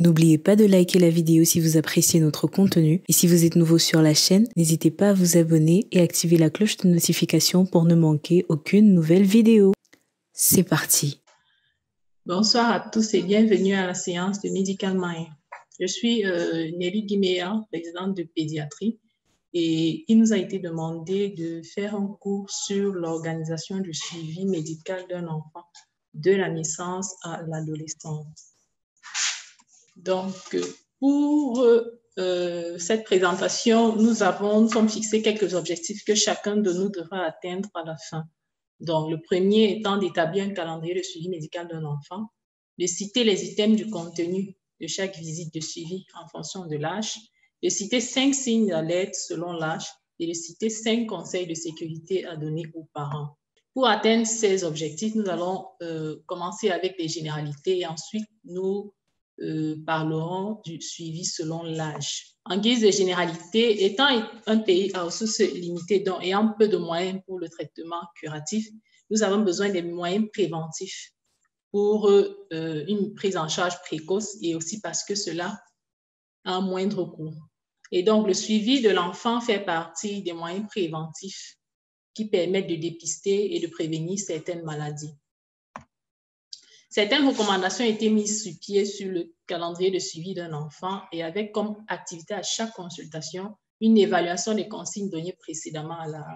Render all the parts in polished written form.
N'oubliez pas de liker la vidéo si vous appréciez notre contenu et si vous êtes nouveau sur la chaîne, n'hésitez pas à vous abonner et activer la cloche de notification pour ne manquer aucune nouvelle vidéo. C'est parti. Bonsoir à tous et bienvenue à la séance de Medical Mind. Je suis Nelly Guiméa, présidente de pédiatrie, et il nous a été demandé de faire un cours sur l'organisation du suivi médical d'un enfant de la naissance à l'adolescence. Donc, pour cette présentation, nous sommes fixés quelques objectifs que chacun de nous devra atteindre à la fin. Donc, le premier étant d'établir un calendrier de suivi médical d'un enfant, de citer les items du contenu de chaque visite de suivi en fonction de l'âge, de citer 5 signes d'alerte selon l'âge et de citer 5 conseils de sécurité à donner aux parents. Pour atteindre ces objectifs, nous allons commencer avec les généralités et ensuite nous parlerons du suivi selon l'âge. En guise de généralité, étant un pays à ressources limitées, donc ayant peu de moyens pour le traitement curatif, nous avons besoin des moyens préventifs pour une prise en charge précoce et aussi parce que cela a un moindre coût. Et donc, le suivi de l'enfant fait partie des moyens préventifs qui permettent de dépister et de prévenir certaines maladies. Certaines recommandations ont été mises sur pied sur le calendrier de suivi d'un enfant et avec comme activité à chaque consultation une évaluation des consignes données précédemment à la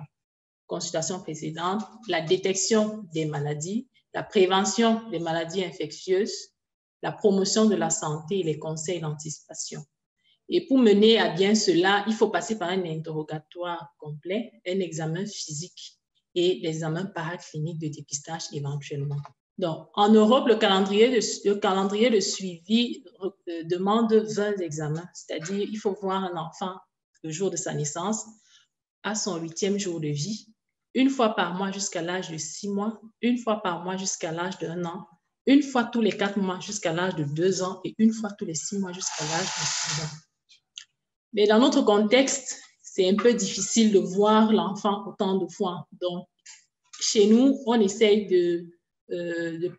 consultation précédente, la détection des maladies, la prévention des maladies infectieuses, la promotion de la santé et les conseils d'anticipation. Et pour mener à bien cela, il faut passer par un interrogatoire complet, un examen physique et l'examen paraclinique de dépistage éventuellement. Donc, en Europe, le calendrier de suivi demande 20 examens, c'est-à-dire il faut voir un enfant le jour de sa naissance à son 8e jour de vie, une fois par mois jusqu'à l'âge de 6 mois, une fois par mois jusqu'à l'âge d'1 an, une fois tous les 4 mois jusqu'à l'âge de 2 ans et une fois tous les 6 mois jusqu'à l'âge de 6 ans. Mais dans notre contexte, c'est un peu difficile de voir l'enfant autant de fois. Donc, chez nous, on essaye de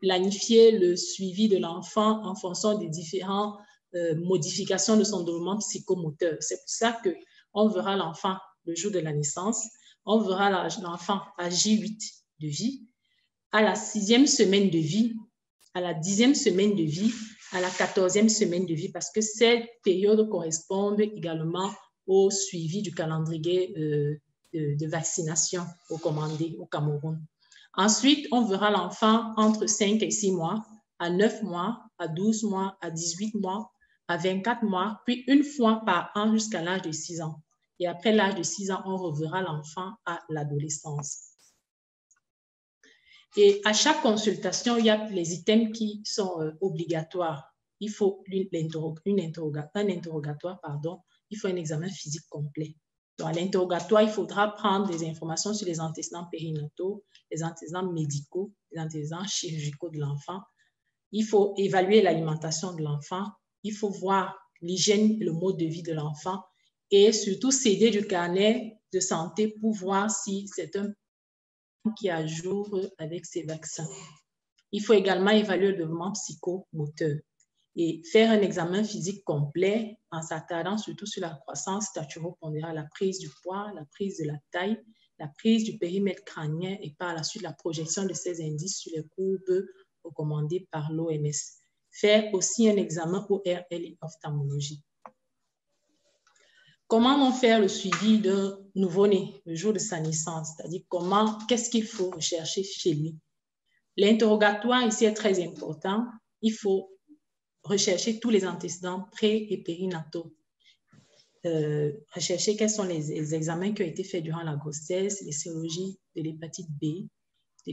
planifier le suivi de l'enfant en fonction des différentes modifications de son développement psychomoteur. C'est pour ça qu'on verra l'enfant le jour de la naissance, on verra l'enfant à J8 de vie, à la 6e semaine de vie, à la 10e semaine de vie, à la 14e semaine de vie, parce que ces périodes correspondent également au suivi du calendrier de vaccination recommandé au Cameroun. Ensuite, on verra l'enfant entre 5 et 6 mois, à 9 mois, à 12 mois, à 18 mois, à 24 mois, puis une fois par an jusqu'à l'âge de 6 ans. Et après l'âge de 6 ans, on reverra l'enfant à l'adolescence. Et à chaque consultation, il y a les items qui sont obligatoires. Il faut un interrogatoire, il faut un examen physique complet. Donc, à l'interrogatoire, il faudra prendre des informations sur les antécédents périnataux, les antécédents médicaux, les antécédents chirurgicaux de l'enfant. Il faut évaluer l'alimentation de l'enfant. Il faut voir l'hygiène et le mode de vie de l'enfant et surtout s'aider du carnet de santé pour voir si c'est un qui est à jour avec ses vaccins. Il faut également évaluer le développement psychomoteur et faire un examen physique complet en s'attardant surtout sur la croissance staturo-pondérale, la prise du poids, la prise de la taille, la prise du périmètre crânien et par la suite la projection de ces indices sur les courbes recommandées par l'OMS. Faire aussi un examen ORL et ophtalmologie. Comment faire le suivi d'un nouveau-né le jour de sa naissance? C'est-à-dire qu'est-ce qu'il faut rechercher chez lui? L'interrogatoire ici est très important. Il faut rechercher tous les antécédents pré- et périnataux. Rechercher quels sont les examens qui ont été faits durant la grossesse, les sérologies de l'hépatite B, de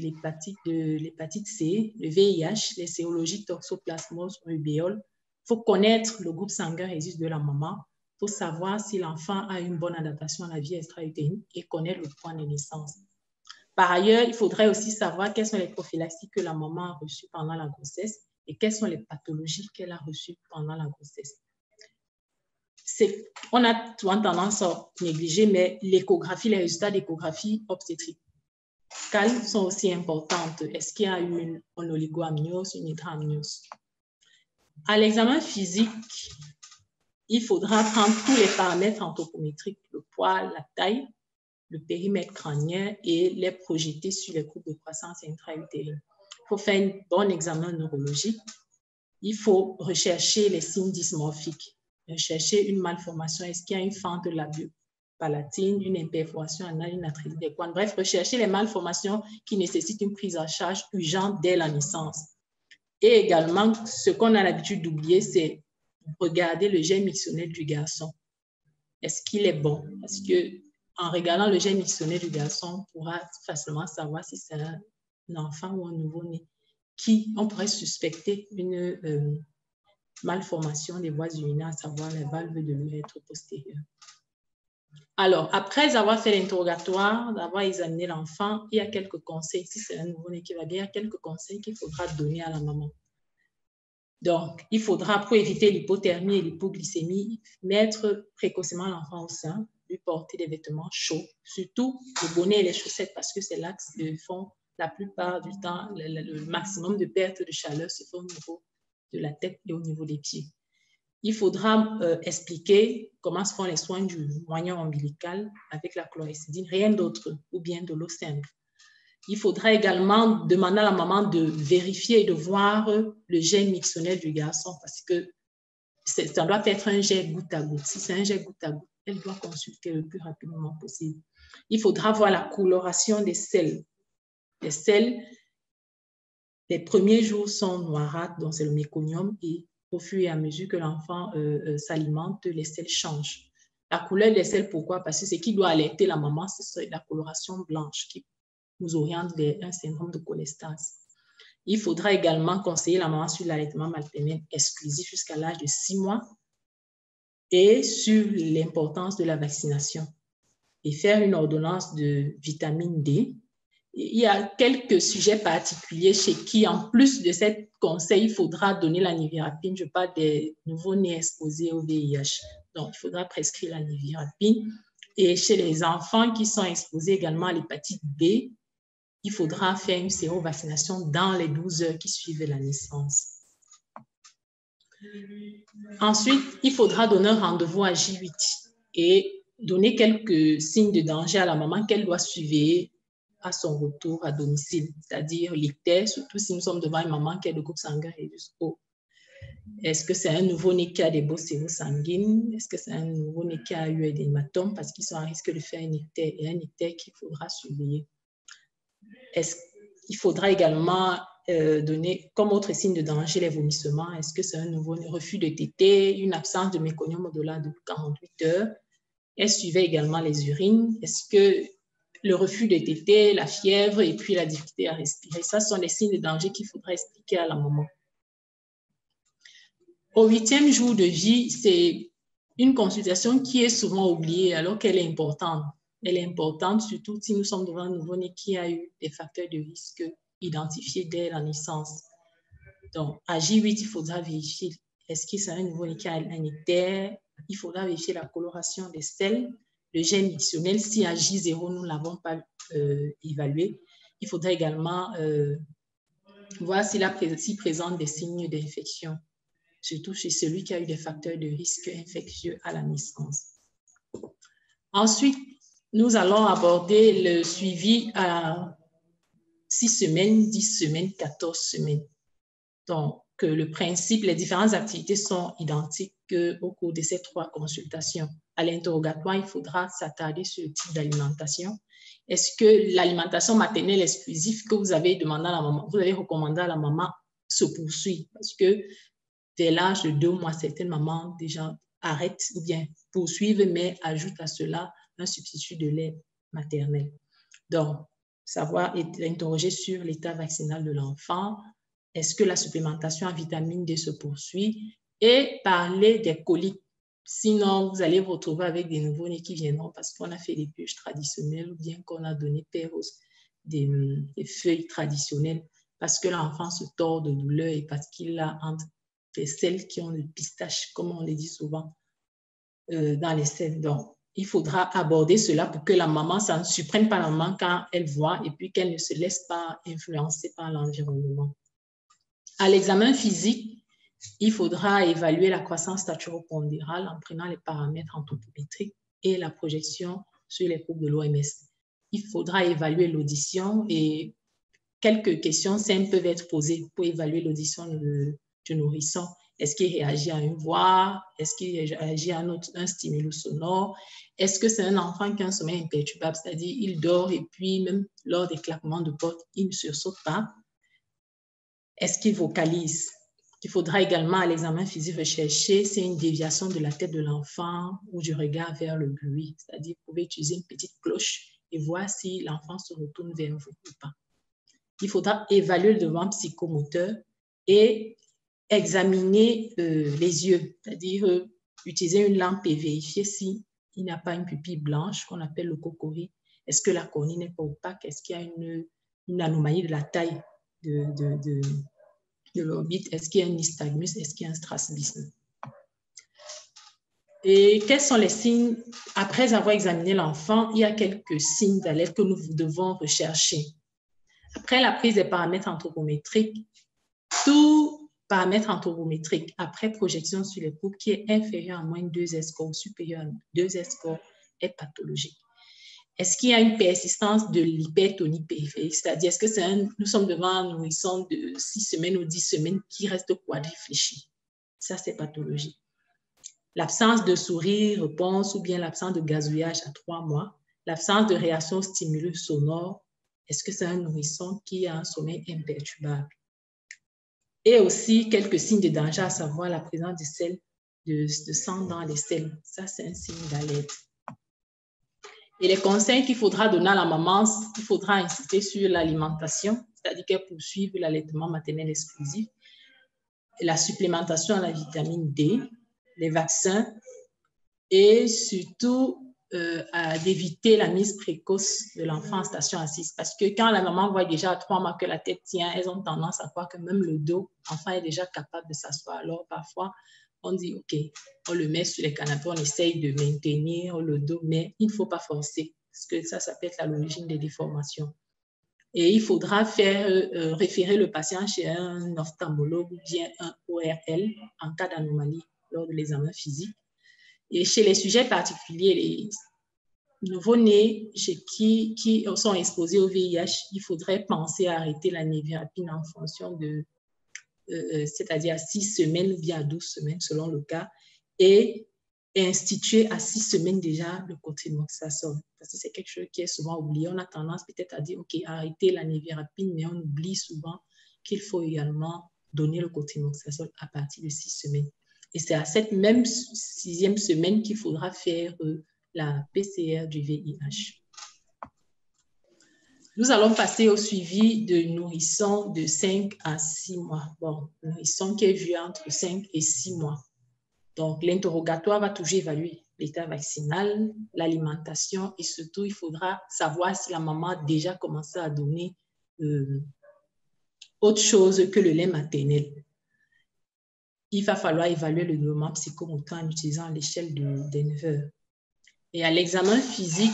l'hépatite C, le VIH, les sérologies toxoplasmose, rubéole. Il faut connaître le groupe sanguin résus de la maman. Il faut savoir si l'enfant a une bonne adaptation à la vie extra-utérine et connaître le point de naissance. Par ailleurs, il faudrait aussi savoir quelles sont les prophylaxies que la maman a reçues pendant la grossesse et quelles sont les pathologies qu'elle a reçues pendant la grossesse. On a souvent tendance à négliger, mais l'échographie, les résultats d'échographie obstétricale sont aussi importantes. Est-ce qu'il y a une oligoamniose, une hydraamniose? À l'examen physique, il faudra prendre tous les paramètres anthropométriques, le poids, la taille, le périmètre crânien et les projeter sur les courbes de croissance intra-utérine. Il faut faire un bon examen neurologique. Il faut rechercher les signes dysmorphiques, rechercher une malformation. Est-ce qu'il y a une fente labio-palatine, une imperforation anale, une arthrite des coudes? Bref, rechercher les malformations qui nécessitent une prise en charge urgente dès la naissance. Et également, ce qu'on a l'habitude d'oublier, c'est regarder le gène mixtionnel du garçon. Est-ce qu'il est bon? Parce que en regardant le gène mixtionnel du garçon, on pourra facilement savoir si c'est un enfant ou un nouveau-né. On pourrait suspecter une malformation des voies urinaires, à savoir les valves de l'urètre postérieur. Alors, après avoir fait l'interrogatoire, d'avoir examiné l'enfant, il y a quelques conseils. Si c'est un nouveau-né qui va bien, il y a quelques conseils qu'il faudra donner à la maman. Donc, il faudra, pour éviter l'hypothermie et l'hypoglycémie, mettre précocement l'enfant au sein, lui porter des vêtements chauds, surtout le bonnet et les chaussettes, parce que c'est là que font la plupart du temps, le maximum de perte de chaleur se fait au niveau de la tête et au niveau des pieds. Il faudra expliquer comment se font les soins du moignon ombilical avec la chlorhexidine, rien d'autre, ou bien de l'eau simple. Il faudra également demander à la maman de vérifier et de voir le gène mixtionnel du garçon, parce que ça doit être un jet goutte à goutte. Si c'est un jet goutte à goutte, elle doit consulter le plus rapidement possible. Il faudra voir la coloration des selles. Les selles, les premiers jours sont noirâtres, donc c'est le méconium, et au fur et à mesure que l'enfant s'alimente, les selles changent. La couleur des selles, pourquoi? Parce que ce qui doit alerter la maman, c'est la coloration blanche qui nous oriente vers un syndrome de cholestase. Il faudra également conseiller la maman sur l'allaitement maternel exclusif jusqu'à l'âge de 6 mois et sur l'importance de la vaccination et faire une ordonnance de vitamine D. Il y a quelques sujets particuliers chez qui, en plus de ces conseils, il faudra donner la nivirapine. Je parle des nouveaux-nés exposés au VIH. Donc, il faudra prescrire la nivirapine. Et chez les enfants qui sont exposés également à l'hépatite B, il faudra faire une sérovaccination dans les 12 heures qui suivent la naissance. Ensuite, il faudra donner un rendez-vous à J8 et donner quelques signes de danger à la maman qu'elle doit suivre à son retour à domicile, c'est-à-dire l'ictère, surtout si nous sommes devant une maman qui est de groupe sanguin et O. Est-ce que c'est un nouveau-né qui a des bosses sérosanguines? Est-ce que c'est un nouveau-né qui a eu des hématomes parce qu'ils sont à risque de faire un ictère et un ictère qu'il faudra surveiller? Il faudra également donner comme autre signe de danger les vomissements. Est-ce que c'est un nouveau refus de tétée, une absence de méconium au-delà de 48 heures? Elle suivait également les urines. Est-ce que le refus de tétée, la fièvre et puis la difficulté à respirer, ça sont les signes de danger qu'il faudra expliquer à la maman. Au 8e jour de vie, c'est une consultation qui est souvent oubliée alors qu'elle est importante. Elle est importante surtout si nous sommes devant un nouveau-né qui a eu des facteurs de risque identifiés dès la naissance. Donc, à J8, il faudra vérifier est-ce que c'est un nouveau-né qui a un ictère. Il faudra vérifier la coloration des selles, le gène mixtionnel. Si à J0, nous ne l'avons pas évalué, il faudra également voir s'il présente des signes d'infection, surtout chez celui qui a eu des facteurs de risque infectieux à la naissance. Ensuite, nous allons aborder le suivi à 6 semaines, 10 semaines, 14 semaines. Donc, le principe, les différentes activités sont identiques au cours de ces 3 consultations. À l'interrogatoire, il faudra s'attarder sur le type d'alimentation. Est-ce que l'alimentation maternelle exclusive que vous avez demandé à la maman, vous avez recommandé à la maman se poursuit? Parce que dès l'âge de 2 mois, certaines mamans déjà arrêtent ou bien poursuivent, mais ajoutent à cela un substitut de lait maternel. Donc, savoir interroger sur l'état vaccinal de l'enfant, est-ce que la supplémentation en vitamine D se poursuit, et parler des coliques. Sinon, vous allez vous retrouver avec des nouveaux-nés qui viendront parce qu'on a fait des purges traditionnelles ou bien qu'on a donné des feuilles traditionnelles parce que l'enfant se tord de douleur et parce qu'il a entre les selles qui ont le pistache, comme on le dit souvent, dans les selles. Donc, il faudra aborder cela pour que la maman, ça ne surprenne pas la maman quand elle voit et puis qu'elle ne se laisse pas influencer par l'environnement. À l'examen physique, il faudra évaluer la croissance staturo-pondérale en prenant les paramètres anthropométriques et la projection sur les courbes de l'OMS. Il faudra évaluer l'audition et quelques questions simples peuvent être posées pour évaluer l'audition du nourrisson. Est-ce qu'il réagit à une voix? Est-ce qu'il réagit à un stimulus sonore? Est-ce que c'est un enfant qui a un sommeil imperturbable, c'est-à-dire il dort et puis même lors des claquements de porte, il ne sursaute pas? Est-ce qu'il vocalise? Il faudra également à l'examen physique rechercher s'il y a une déviation de la tête de l'enfant ou du regard vers le bruit, c'est-à-dire vous pouvez utiliser une petite cloche et voir si l'enfant se retourne vers vous ou pas. Il faudra évaluer le développement psychomoteur et examiner les yeux, c'est-à-dire utiliser une lampe et vérifier s'il n'y a pas une pupille blanche qu'on appelle le cocori. Est-ce que la cornée n'est pas opaque? Est-ce qu'il y a une anomalie de la taille de l'orbite? Est-ce qu'il y a un nystagmus? Est-ce qu'il y a un strabisme? Et quels sont les signes? Après avoir examiné l'enfant, il y a quelques signes d'alerte que nous devons rechercher. Après la prise des paramètres anthropométriques, tout paramètre anthropométrique après projection sur les courbes qui est inférieur à moins de 2 S-score ou supérieur à 2 S-score est pathologique. Est-ce qu'il y a une persistance de l'hypertonie périphérique? C'est-à-dire, est-ce que nous sommes devant un nourrisson de 6 semaines ou 10 semaines qui reste quadrifléchi? Ça, c'est pathologique. L'absence de sourire, réponse ou bien l'absence de gazouillage à 3 mois, l'absence de réaction au stimulus sonore, est-ce que c'est un nourrisson qui a un sommeil imperturbable? Et aussi quelques signes de danger, à savoir la présence de sel, de sang dans les selles. Ça, c'est un signe d'alerte. Et les conseils qu'il faudra donner à la maman, il faudra insister sur l'alimentation, c'est-à-dire qu'elle poursuive l'allaitement maternel exclusif, la supplémentation à la vitamine D, les vaccins et surtout d'éviter la mise précoce de l'enfant en station assise. Parce que quand la maman voit déjà à 3 mois que la tête tient, elles ont tendance à croire que même le dos, l'enfant est déjà capable de s'asseoir. Alors parfois, on dit, OK, on le met sur les canapés, on essaye de maintenir le dos, mais il ne faut pas forcer, parce que ça peut être à l'origine des déformations. Et il faudra faire référer le patient chez un ophtalmologue ou bien un ORL en cas d'anomalie lors de l'examen physique. Et chez les sujets particuliers, les nouveau-nés qui sont exposés au VIH, il faudrait penser à arrêter la névirapine en fonction de, c'est-à-dire à 6 semaines ou bien à 12 semaines selon le cas, et instituer à 6 semaines déjà le cotrimoxazole. Parce que c'est quelque chose qui est souvent oublié. On a tendance peut-être à dire, OK, arrêter la névirapine, mais on oublie souvent qu'il faut également donner le cotrimoxazole à partir de 6 semaines. Et c'est à cette même 6e semaine qu'il faudra faire la PCR du VIH. Nous allons passer au suivi de nourrissons de 5 à 6 mois. Bon, nourrisson qui est vu entre 5 et 6 mois. Donc, l'interrogatoire va toujours évaluer l'état vaccinal, l'alimentation et surtout, il faudra savoir si la maman a déjà commencé à donner autre chose que le lait maternel. Il va falloir évaluer le développement psychomoteur en utilisant l'échelle de Denver. Et à l'examen physique,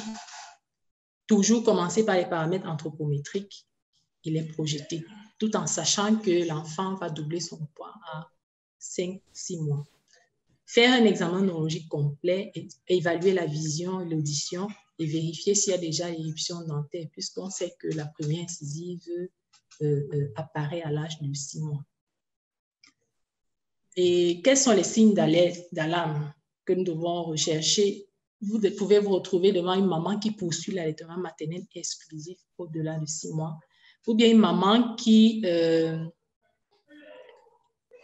toujours commencer par les paramètres anthropométriques et les projeter, tout en sachant que l'enfant va doubler son poids à 5-6 mois. Faire un examen neurologique complet, et évaluer la vision et l'audition et vérifier s'il y a déjà l'éruption dentaire, puisqu'on sait que la première incisive apparaît à l'âge de 6 mois. Et quels sont les signes d'alarme que nous devons rechercher? Vous pouvez vous retrouver devant une maman qui poursuit l'allaitement maternel exclusif au-delà de 6 mois, ou bien une maman qui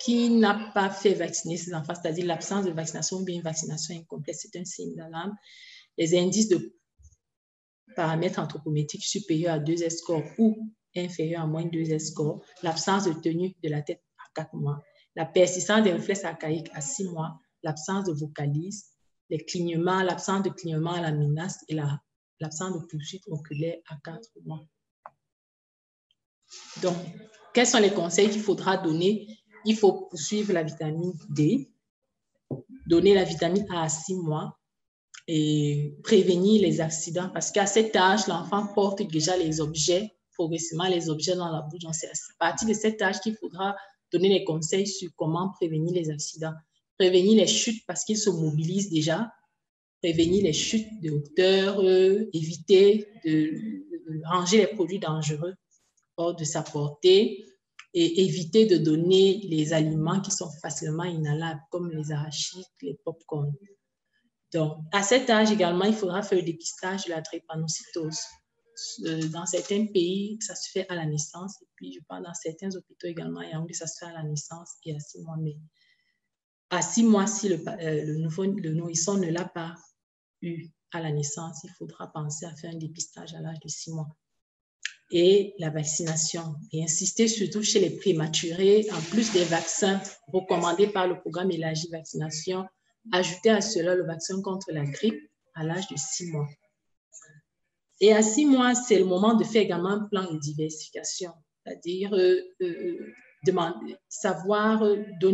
n'a pas fait vacciner ses enfants, c'est-à-dire l'absence de vaccination ou bien une vaccination incomplète, c'est un signe d'alarme. Les indices de paramètres anthropométriques supérieurs à 2 S-score ou inférieurs à moins de 2 S-score, l'absence de tenue de la tête à 4 mois, la persistance des réflexes archaïques à 6 mois, l'absence de vocalise, les clignements, l'absence de clignement à la menace et l'absence de poursuite oculaire à 4 mois. Donc, quels sont les conseils qu'il faudra donner? Il faut poursuivre la vitamine D, donner la vitamine A à 6 mois et prévenir les accidents parce qu'à cet âge, l'enfant porte déjà les objets, progressivement les objets dans la bouche. Donc, c'est à partir de cet âge qu'il faudra donner des conseils sur comment prévenir les accidents, prévenir les chutes parce qu'ils se mobilisent déjà, prévenir les chutes de hauteur, éviter de ranger les produits dangereux hors de sa portée et éviter de donner les aliments qui sont facilement inhalables comme les arachides, les pop-corn. Donc, à cet âge également, il faudra faire le dépistage de la drépanocytose. Dans certains pays, ça se fait à la naissance. Et puis, je parle dans certains hôpitaux également, ça se fait à la naissance et à 6 mois. Mais à 6 mois, si le nourrisson ne l'a pas eu à la naissance, il faudra penser à faire un dépistage à l'âge de 6 mois. Et la vaccination. Et insister surtout chez les prématurés, en plus des vaccins recommandés par le programme élargi vaccination, ajouter à cela le vaccin contre la grippe à l'âge de 6 mois. Et à 6 mois, c'est le moment de faire également un plan de diversification, c'est-à-dire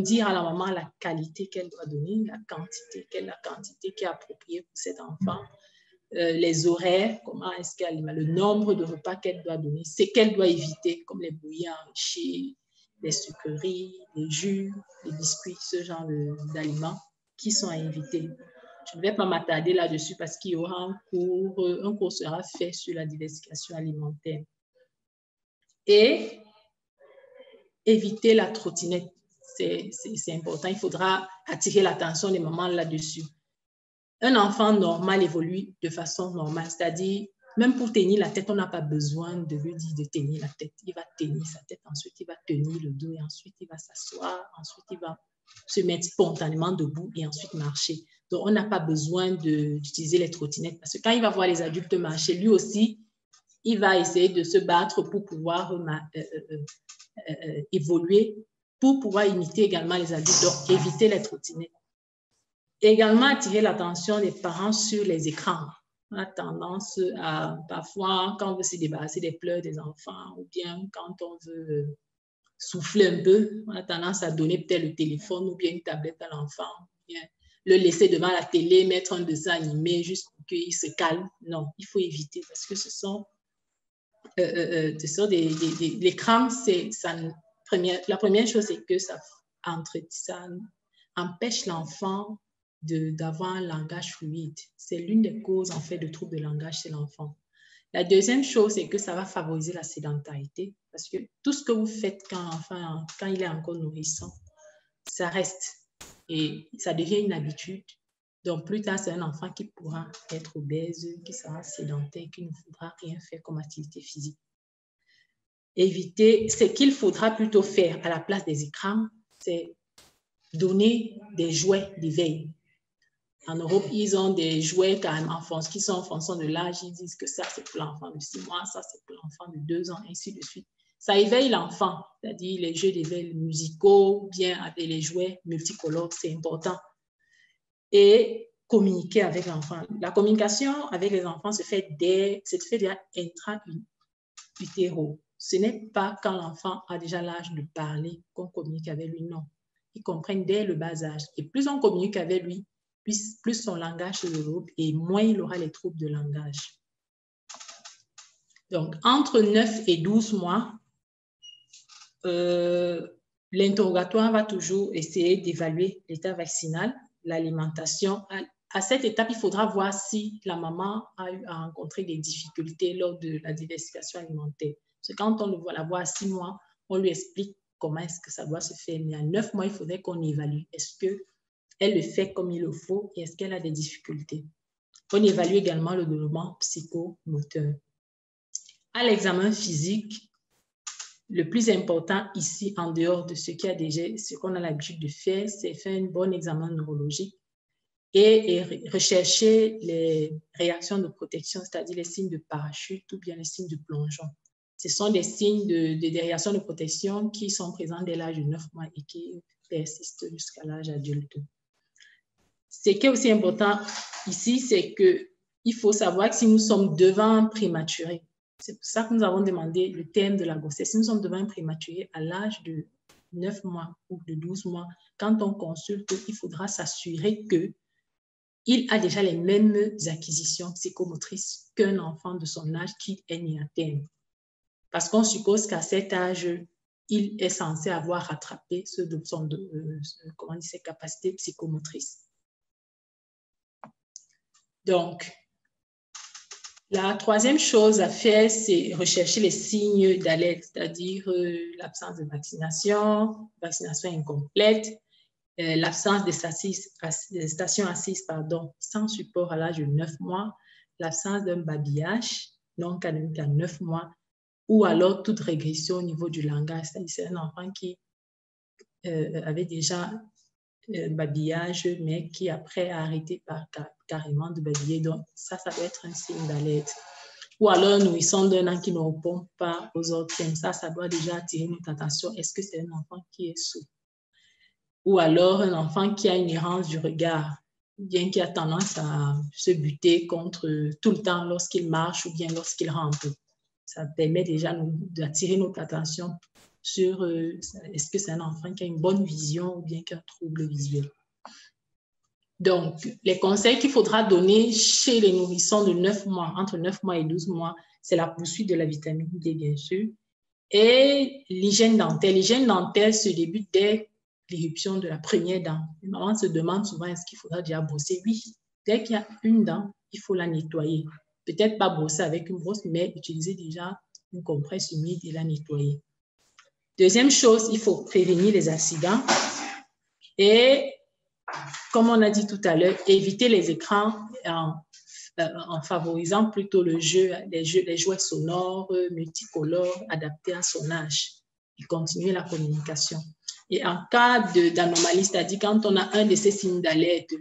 dire à la maman la qualité qu'elle doit donner, la quantité qui est appropriée pour cet enfant, les horaires, comment est-ce qu'elle le nombre de repas qu'elle doit donner, ce qu'elle doit éviter, comme les bouillies enrichis, les sucreries, les jus, les biscuits, ce genre d'aliments qui sont à éviter. Je ne vais pas m'attarder là-dessus parce qu'il y aura un cours sera fait sur la diversification alimentaire. Et éviter la trottinette, c'est important. Il faudra attirer l'attention des mamans là-dessus. Un enfant normal évolue de façon normale, c'est-à-dire, même pour tenir la tête, on n'a pas besoin de lui dire de tenir la tête. Il va tenir sa tête, ensuite il va tenir le dos, et ensuite il va s'asseoir, ensuite il va se mettre spontanément debout et ensuite marcher. Donc, on n'a pas besoin d'utiliser les trottinettes parce que quand il va voir les adultes marcher, lui aussi, il va essayer de se battre pour pouvoir évoluer, pour pouvoir imiter également les adultes, donc éviter les trottinettes. Également, attirer l'attention des parents sur les écrans. On a tendance à, parfois, quand on veut se débarrasser des pleurs des enfants ou bien quand on veut souffler un peu, on a tendance à donner peut-être le téléphone ou bien une tablette à l'enfant, ou bien le laisser devant la télé, mettre un dessin animé juste pour qu'il se calme. Non, il faut éviter parce que l'écran, la première chose, c'est que ça empêche l'enfant d'avoir un langage fluide. C'est l'une des causes, en fait, de troubles de langage chez l'enfant. La deuxième chose, c'est que ça va favoriser la sédentarité parce que tout ce que vous faites quand il est encore nourrissant, ça reste et ça devient une habitude. Donc, plus tard, c'est un enfant qui pourra être obèse, qui sera sédentaire, qui ne voudra rien faire comme activité physique. Éviter, ce qu'il faudra plutôt faire à la place des écrans, c'est donner des jouets d'éveil. En Europe, ils ont des jouets qui sont en fonction de l'âge. Ils disent que ça, c'est pour l'enfant de 6 mois, ça, c'est pour l'enfant de 2 ans, ainsi de suite. Ça éveille l'enfant, c'est-à-dire les jeux d'éveil musicaux, bien avec les jouets multicolores, c'est important. Et communiquer avec l'enfant. La communication avec les enfants se fait déjà intra-utéro. Ce n'est pas quand l'enfant a déjà l'âge de parler qu'on communique avec lui, non. Ils comprennent dès le bas âge. Et plus on communique avec lui, plus son langage se développe et moins il aura les troubles de langage. Donc, entre 9 et 12 mois, l'interrogatoire va toujours essayer d'évaluer l'état vaccinal, l'alimentation. À cette étape, il faudra voir si la maman a rencontré des difficultés lors de la diversification alimentaire. Parce que quand on la voit à 6 mois, on lui explique comment est-ce que ça doit se faire. Mais à 9 mois, il faudrait qu'on évalue. Est-ce qu'elle le fait comme il le faut et est-ce qu'elle a des difficultés? On évalue également le développement psychomoteur. À l'examen physique, le plus important ici, en dehors de ce qu'on a l'habitude de faire, c'est faire un bon examen neurologique et rechercher les réactions de protection, c'est-à-dire les signes de parachute ou bien les signes de plongeon. Ce sont des signes des réactions de protection qui sont présents dès l'âge de 9 mois et qui persistent jusqu'à l'âge adulte. Ce qui est aussi important ici, c'est qu'il faut savoir que si nous sommes devant un prématuré, c'est pour ça que nous avons demandé le terme de la grossesse. Si nous sommes devant un prématuré à l'âge de 9 mois ou de 12 mois, quand on consulte, il faudra s'assurer qu'il a déjà les mêmes acquisitions psychomotrices qu'un enfant de son âge qui est né à terme. Parce qu'on suppose qu'à cet âge, il est censé avoir rattrapé ses capacités psychomotrices. Donc, la troisième chose à faire, c'est rechercher les signes d'alerte, c'est-à-dire l'absence de vaccination, vaccination incomplète, l'absence de stations assises sans support à l'âge de 9 mois, l'absence d'un babillage non canonique à 9 mois, ou alors toute régression au niveau du langage, c'est-à-dire c'est un enfant qui avait déjà un babillage, mais qui après a arrêté carrément de babiller. Donc, ça doit être un signe d'alerte. Ou alors, un nourrisson d'un an qui ne répond pas aux autres thèmes. Ça doit déjà attirer notre attention. Est-ce que c'est un enfant qui est sourd? Ou alors, un enfant qui a une errance du regard, bien qui a tendance à se buter contre tout le temps lorsqu'il marche ou bien lorsqu'il rampe. Ça permet déjà d'attirer notre attention sur est-ce que c'est un enfant qui a une bonne vision ou bien qui a un trouble visuel. Donc, les conseils qu'il faudra donner chez les nourrissons de 9 mois, entre 9 mois et 12 mois, c'est la poursuite de la vitamine D, bien sûr, et l'hygiène dentaire. L'hygiène dentaire se débute dès l'éruption de la première dent. Les mamans se demandent souvent, est-ce qu'il faudra déjà brosser? Oui, dès qu'il y a une dent, il faut la nettoyer. Peut-être pas brosser avec une brosse, mais utiliser déjà une compresse humide et la nettoyer. Deuxième chose, il faut prévenir les accidents et, comme on a dit tout à l'heure, éviter les écrans en favorisant plutôt les jouets sonores, multicolores, adaptés à son âge et continuer la communication. Et en cas d'anomalie, c'est-à-dire quand on a un de ces signes d'alerte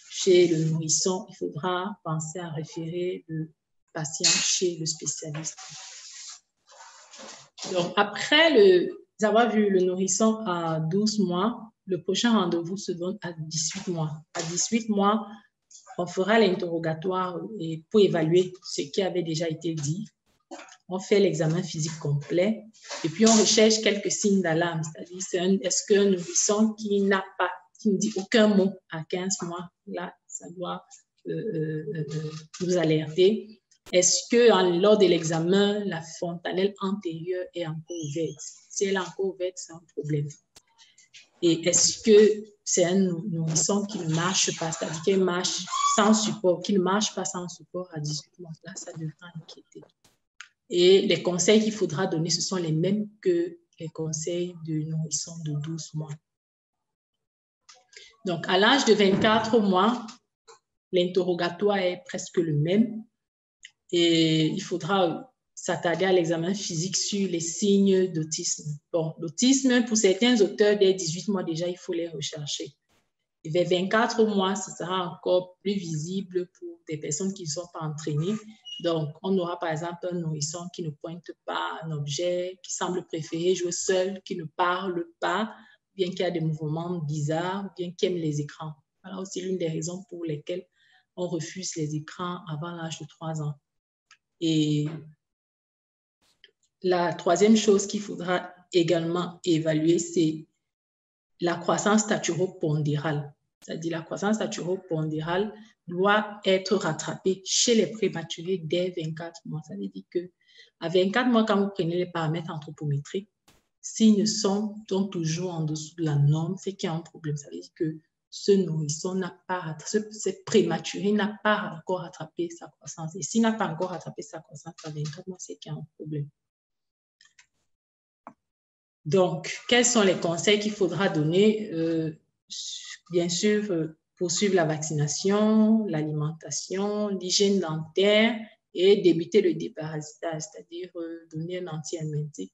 chez le nourrisson, il faudra penser à référer le patient chez le spécialiste. Donc, après avoir vu le nourrisson à 12 mois, le prochain rendez-vous se donne à 18 mois. À 18 mois, on fera l'interrogatoire pour évaluer ce qui avait déjà été dit. On fait l'examen physique complet et puis on recherche quelques signes d'alarme. C'est-à-dire, est-ce qu'un nourrisson qui ne dit aucun mot à 15 mois, là, ça doit nous alerter. Est-ce que lors de l'examen, la fontanelle antérieure est encore ouverte? Si elle est encore ouverte, c'est un problème. Et est-ce que c'est un nourrisson qui ne marche pas, c'est-à-dire qu'il marche sans support, qu'il ne marche pas sans support à 18 mois? Là, ça devrait inquiéter. Et les conseils qu'il faudra donner, ce sont les mêmes que les conseils de nourrisson de 12 mois. Donc, à l'âge de 24 mois, l'interrogatoire est presque le même. Et il faudra s'attarder à l'examen physique sur les signes d'autisme. Bon, l'autisme, pour certains auteurs, dès 18 mois déjà, il faut les rechercher. Et vers 24 mois, ce sera encore plus visible pour des personnes qui ne sont pas entraînées. Donc, on aura par exemple un nourrisson qui ne pointe pas un objet, qui semble préférer jouer seul, qui ne parle pas, bien qu'il y a des mouvements bizarres, bien qu'il aime les écrans. Voilà aussi l'une des raisons pour lesquelles on refuse les écrans avant l'âge de 3 ans. Et la troisième chose qu'il faudra également évaluer, c'est la croissance staturopondérale. C'est-à-dire la croissance staturopondérale doit être rattrapée chez les prématurés dès 24 mois. Ça veut dire qu'à 24 mois, quand vous prenez les paramètres anthropométriques, s'ils ne sont donc toujours en dessous de la norme, c'est qu'il y a un problème. Ça veut dire que ce nourrisson n'a pas, ce prématuré n'a pas encore rattrapé sa croissance. Et s'il n'a pas encore rattrapé sa croissance à 24 mois, c'est qu'il y a un problème. Donc, quels sont les conseils qu'il faudra donner? Bien sûr, poursuivre la vaccination, l'alimentation, l'hygiène dentaire et débuter le déparasitage, c'est-à-dire donner un anti-helminthique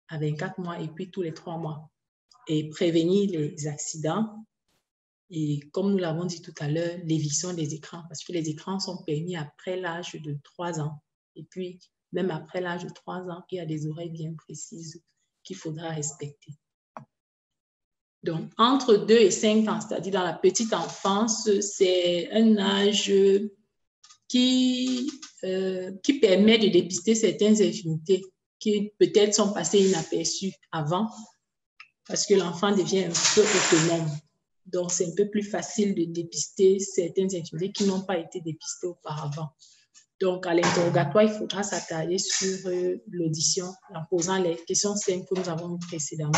à 24 mois et puis tous les 3 mois. Et prévenir les accidents. Et comme nous l'avons dit tout à l'heure, l'éviction des écrans, parce que les écrans sont permis après l'âge de 3 ans. Et puis, même après l'âge de 3 ans, il y a des oreilles bien précises qu'il faudra respecter. Donc, entre 2 et 5 ans, c'est-à-dire dans la petite enfance, c'est un âge qui permet de dépister certaines infirmités qui peut-être sont passées inaperçues avant, parce que l'enfant devient un peu autonome. Donc, c'est un peu plus facile de dépister certaines infirmités qui n'ont pas été dépistées auparavant. Donc, à l'interrogatoire, il faudra s'attarder sur l'audition en posant les questions simples que nous avons eues précédemment.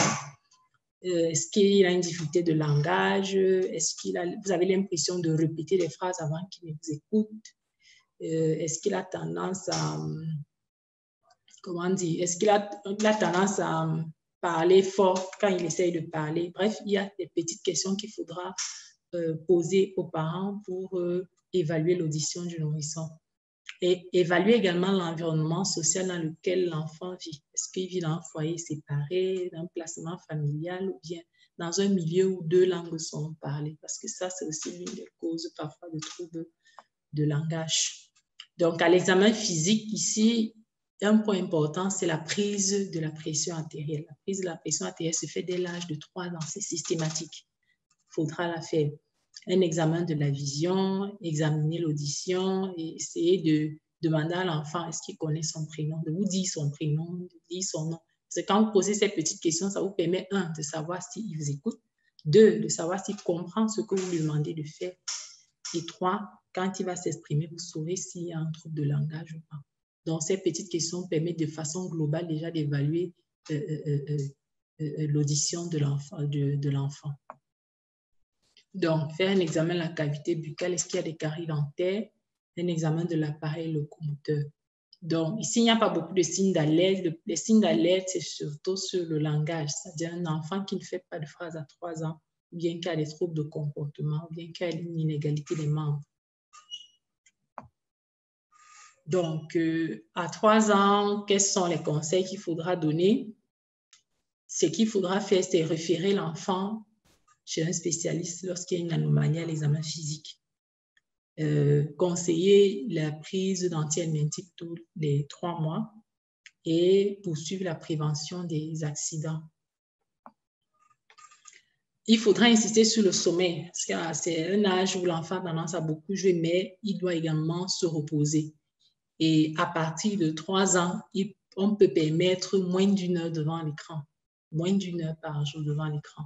Est-ce qu'il a une difficulté de langage? Vous avez l'impression de répéter les phrases avant qu'il ne vous écoute? Est-ce qu'il a tendance à, comment dire, est-ce qu'il a tendance à parler fort quand il essaye de parler? Bref, il y a des petites questions qu'il faudra poser aux parents pour évaluer l'audition du nourrisson. Et évaluer également l'environnement social dans lequel l'enfant vit. Est-ce qu'il vit dans un foyer séparé, dans un placement familial ou bien dans un milieu où 2 langues sont parlées? Parce que ça, c'est aussi l'une des causes parfois de troubles de langage. Donc, à l'examen physique, ici, un point important, c'est la prise de la pression artérielle. La prise de la pression artérielle se fait dès l'âge de 3 ans, c'est systématique. Il faudra la faire. Un examen de la vision, examiner l'audition et essayer de demander à l'enfant est-ce qu'il connaît son prénom, de vous dire son prénom, de dire son nom. Parce que quand vous posez ces petites questions, ça vous permet, 1, de savoir s'il vous écoute, 2, de savoir s'il comprend ce que vous lui demandez de faire, et 3, quand il va s'exprimer, vous saurez s'il y a un trouble de langage ou pas. Donc, ces petites questions permettent de façon globale déjà d'évaluer l'audition de l'enfant. Donc, faire un examen de la cavité buccale, est-ce qu'il y a des caries dentaires? Un examen de l'appareil locomoteur. Donc, ici, il n'y a pas beaucoup de signes d'alerte. Les signes d'alerte, c'est surtout sur le langage, c'est-à-dire un enfant qui ne fait pas de phrase à 3 ans, ou bien qui a des troubles de comportement, ou bien qui a une inégalité des membres. Donc, à 3 ans, quels sont les conseils qu'il faudra donner? Ce qu'il faudra faire, c'est référer l'enfant chez un spécialiste lorsqu'il y a une anomalie à l'examen physique. Conseiller la prise d'anti-helminthique tous les 3 mois et poursuivre la prévention des accidents. Il faudra insister sur le sommeil, parce que c'est un âge où l'enfant a tendance à beaucoup jouer, mais il doit également se reposer. Et à partir de 3 ans, on peut permettre moins d'1 heure devant l'écran, moins d'1 heure par jour devant l'écran.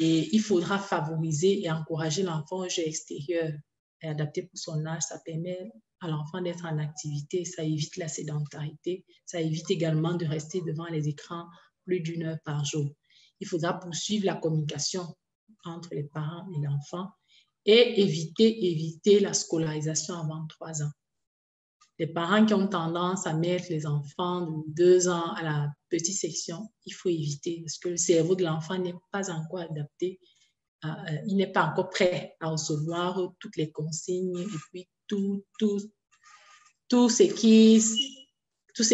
Et il faudra favoriser et encourager l'enfant au jeu extérieur et adapté pour son âge. Ça permet à l'enfant d'être en activité, ça évite la sédentarité, ça évite également de rester devant les écrans plus d'1 heure par jour. Il faudra poursuivre la communication entre les parents et l'enfant et éviter la scolarisation avant 3 ans. Les parents qui ont tendance à mettre les enfants de 2 ans à la petite section, il faut éviter parce que le cerveau de l'enfant n'est pas encore adapté, il n'est pas encore prêt à recevoir toutes les consignes et puis tout ce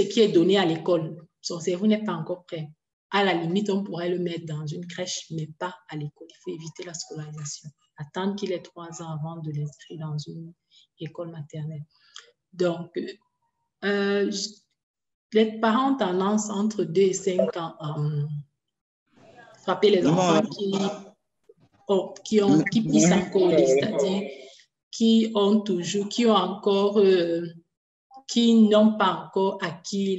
qui est donné à l'école. Son cerveau n'est pas encore prêt. À la limite, on pourrait le mettre dans une crèche, mais pas à l'école. Il faut éviter la scolarisation. Attendre qu'il ait 3 ans avant de l'inscrire dans une école maternelle. Donc, les parents ont tendance entre 2 et 5 ans à frapper les enfants qui pissent encore, c'est-à-dire qui n'ont pas encore acquis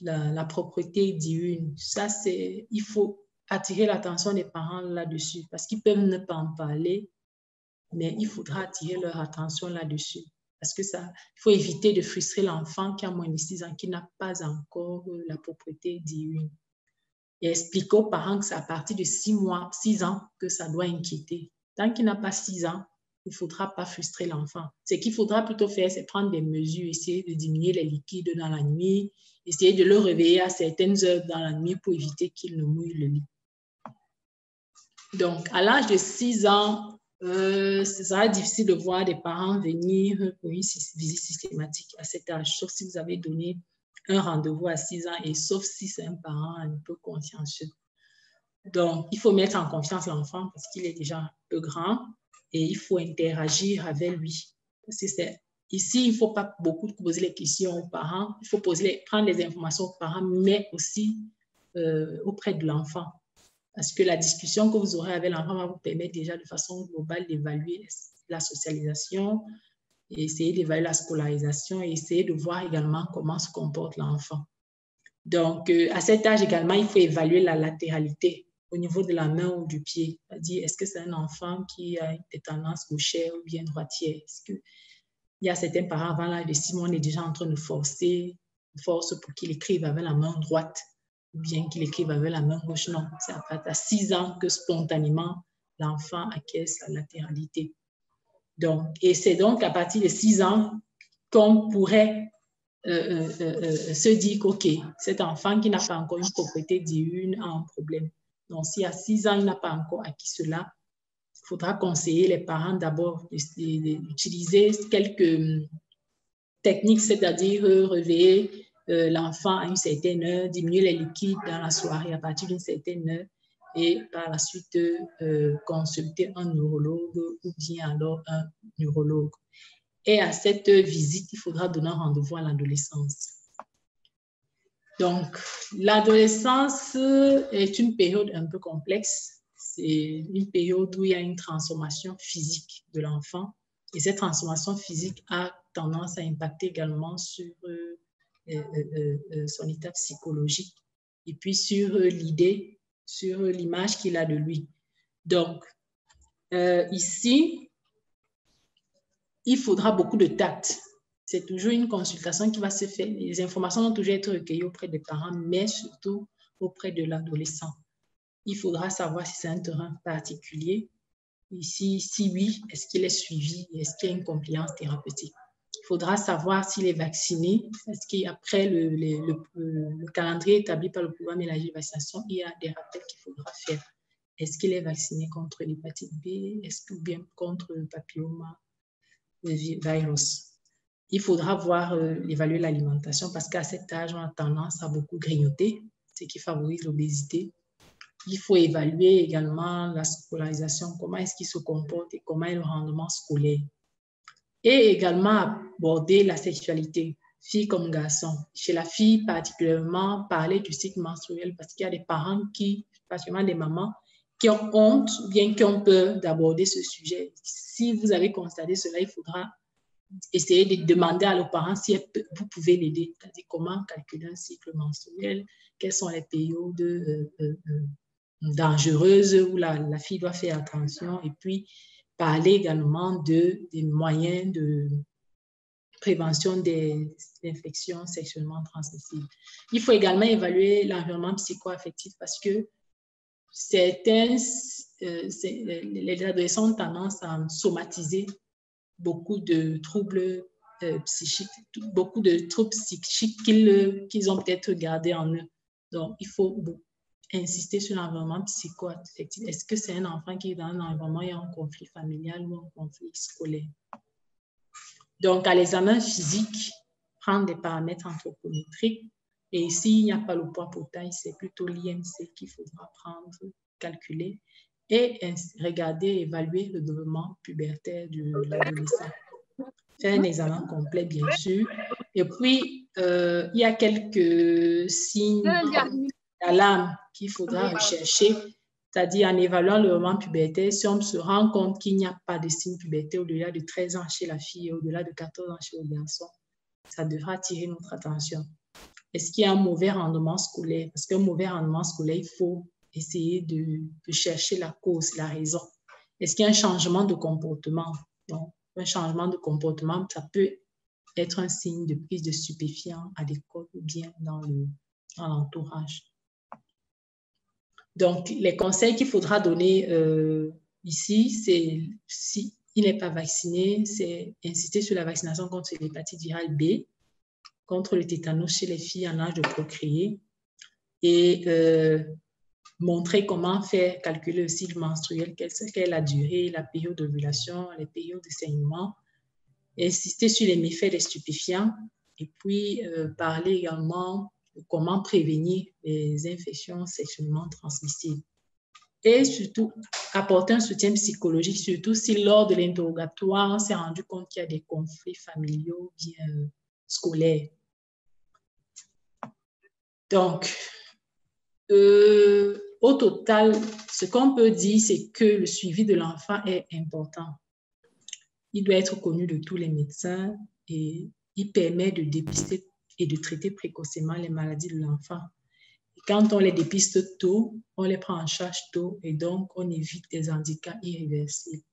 la propreté diurne. Ça, il faut attirer l'attention des parents là-dessus parce qu'ils peuvent ne pas en parler, mais il faudra attirer leur attention là-dessus. Parce que il faut éviter de frustrer l'enfant qui a moins de 6 ans, qui n'a pas encore la propreté diurne. Et expliquer aux parents que c'est à partir de 6 ans que ça doit inquiéter. Tant qu'il n'a pas 6 ans, il ne faudra pas frustrer l'enfant. Ce qu'il faudra plutôt faire, c'est prendre des mesures, essayer de diminuer les liquides dans la nuit, essayer de le réveiller à certaines heures dans la nuit pour éviter qu'il ne mouille le lit. Donc, à l'âge de 6 ans, ce sera difficile de voir des parents venir pour une visite systématique à cet âge, sauf si vous avez donné un rendez-vous à 6 ans et sauf si c'est un parent un peu consciencieux. Donc, il faut mettre en confiance l'enfant parce qu'il est déjà un peu grand et il faut interagir avec lui. Parce que ici, il ne faut pas beaucoup poser les questions aux parents, il faut prendre les informations aux parents, mais aussi auprès de l'enfant. Parce que la discussion que vous aurez avec l'enfant va vous permettre déjà de façon globale d'évaluer la socialisation, et essayer d'évaluer la scolarisation et essayer de voir également comment se comporte l'enfant. Donc, à cet âge également, il faut évaluer la latéralité au niveau de la main ou du pied. C'est-à-dire, est-ce que c'est un enfant qui a des tendances gauchères ou bien droitières? Est-ce que Il y a certains parents, avant l'âge de 6 mois, on est déjà en train de force pour qu'il écrive avec la main droite, ou bien qu'il écrive avec la main gauche. Non, c'est à 6 ans que spontanément, l'enfant acquiert sa latéralité. Donc, et c'est donc à partir de 6 ans qu'on pourrait se dire qu'OK, cet enfant qui n'a pas encore une propriété diurne a un problème. Donc, si à 6 ans, il n'a pas encore acquis cela, il faudra conseiller les parents d'abord d'utiliser quelques techniques, c'est-à-dire réveiller l'enfant à une certaine heure, diminuer les liquides dans la soirée à partir d'une certaine heure et par la suite consulter un neurologue ou bien alors un neurologue. Et à cette visite, il faudra donner un rendez-vous à l'adolescence. Donc, l'adolescence est une période un peu complexe. C'est une période où il y a une transformation physique de l'enfant. Et cette transformation physique a tendance à impacter également sur son état psychologique et puis sur l'idée, sur l'image qu'il a de lui. Donc, ici, il faudra beaucoup de tact. C'est toujours une consultation qui va se faire. Les informations vont toujours être recueillies auprès des parents, mais surtout auprès de l'adolescent. Il faudra savoir si c'est un terrain particulier. Ici, si oui, est-ce qu'il est suivi? Est-ce qu'il y a une compliance thérapeutique? Il faudra savoir s'il est vacciné. Est-ce qu'après le calendrier établi par le programme élargi de vaccination, il y a des rappels qu'il faudra faire. Est-ce qu'il est vacciné contre l'hépatite B? Est-ce que bien contre le papilloma? Le virus. Il faudra évaluer l'alimentation parce qu'à cet âge, on a tendance à beaucoup grignoter, ce qui favorise l'obésité. Il faut évaluer également la scolarisation, comment est-ce qu'il se comporte et comment est le rendement scolaire. Et également aborder la sexualité, fille comme garçon. Chez la fille, particulièrement, parler du cycle menstruel parce qu'il y a des parents particulièrement des mamans, qui ont honte ou bien qui ont peur d'aborder ce sujet. Si vous avez constaté cela, il faudra essayer de demander à nos parents si vous pouvez l'aider. C'est-à-dire comment calculer un cycle menstruel, quelles sont les périodes dangereuses où la fille doit faire attention et puis parler également des moyens de prévention des infections sexuellement transmissibles. Il faut également évaluer l'environnement psycho-affectif parce que les adolescents ont tendance à somatiser beaucoup de troubles psychiques, beaucoup de troubles psychiques qu'ils ont peut-être gardés en eux. Donc, il faut insister sur l'environnement psycho-affectif. Est-ce que c'est un enfant qui est dans un environnement où il y a un conflit familial ou un conflit scolaire? Donc, à l'examen physique, prendre des paramètres anthropométriques. Et s'il n'y a pas le poids pour taille, c'est plutôt l'IMC qu'il faudra prendre, calculer et regarder, évaluer le développement pubertaire de l'adolescent. Faire un examen complet, bien sûr. Et puis, il y a quelques signes d'alarme qu'il faudra rechercher, c'est-à-dire en évaluant le développement pubertaire, si on se rend compte qu'il n'y a pas de signes pubertaires au-delà de 13 ans chez la fille et au-delà de 14 ans chez le garçon, ça devra attirer notre attention. Est-ce qu'il y a un mauvais rendement scolaire? Parce qu'un mauvais rendement scolaire, il faut essayer de chercher la cause, la raison. Est-ce qu'il y a un changement de comportement? Donc, un changement de comportement, ça peut être un signe de prise de stupéfiants à l'école ou bien dans l'entourage. Donc, les conseils qu'il faudra donner ici, c'est s'il n'est pas vacciné, c'est insister sur la vaccination contre l'hépatite virale B, contre le tétanos chez les filles en âge de procréer et montrer comment faire calculer le cycle menstruel, quelle est la durée, la période d'ovulation, les périodes de saignement, insister sur les méfaits des stupéfiants et puis parler également de comment prévenir les infections sexuellement transmissibles. Et surtout, apporter un soutien psychologique, surtout si lors de l'interrogatoire, on s'est rendu compte qu'il y a des conflits familiaux bien scolaires. Donc, au total, ce qu'on peut dire, c'est que le suivi de l'enfant est important. Il doit être connu de tous les médecins et il permet de dépister et de traiter précocement les maladies de l'enfant. Quand on les dépiste tôt, on les prend en charge tôt et donc on évite des handicaps irréversibles.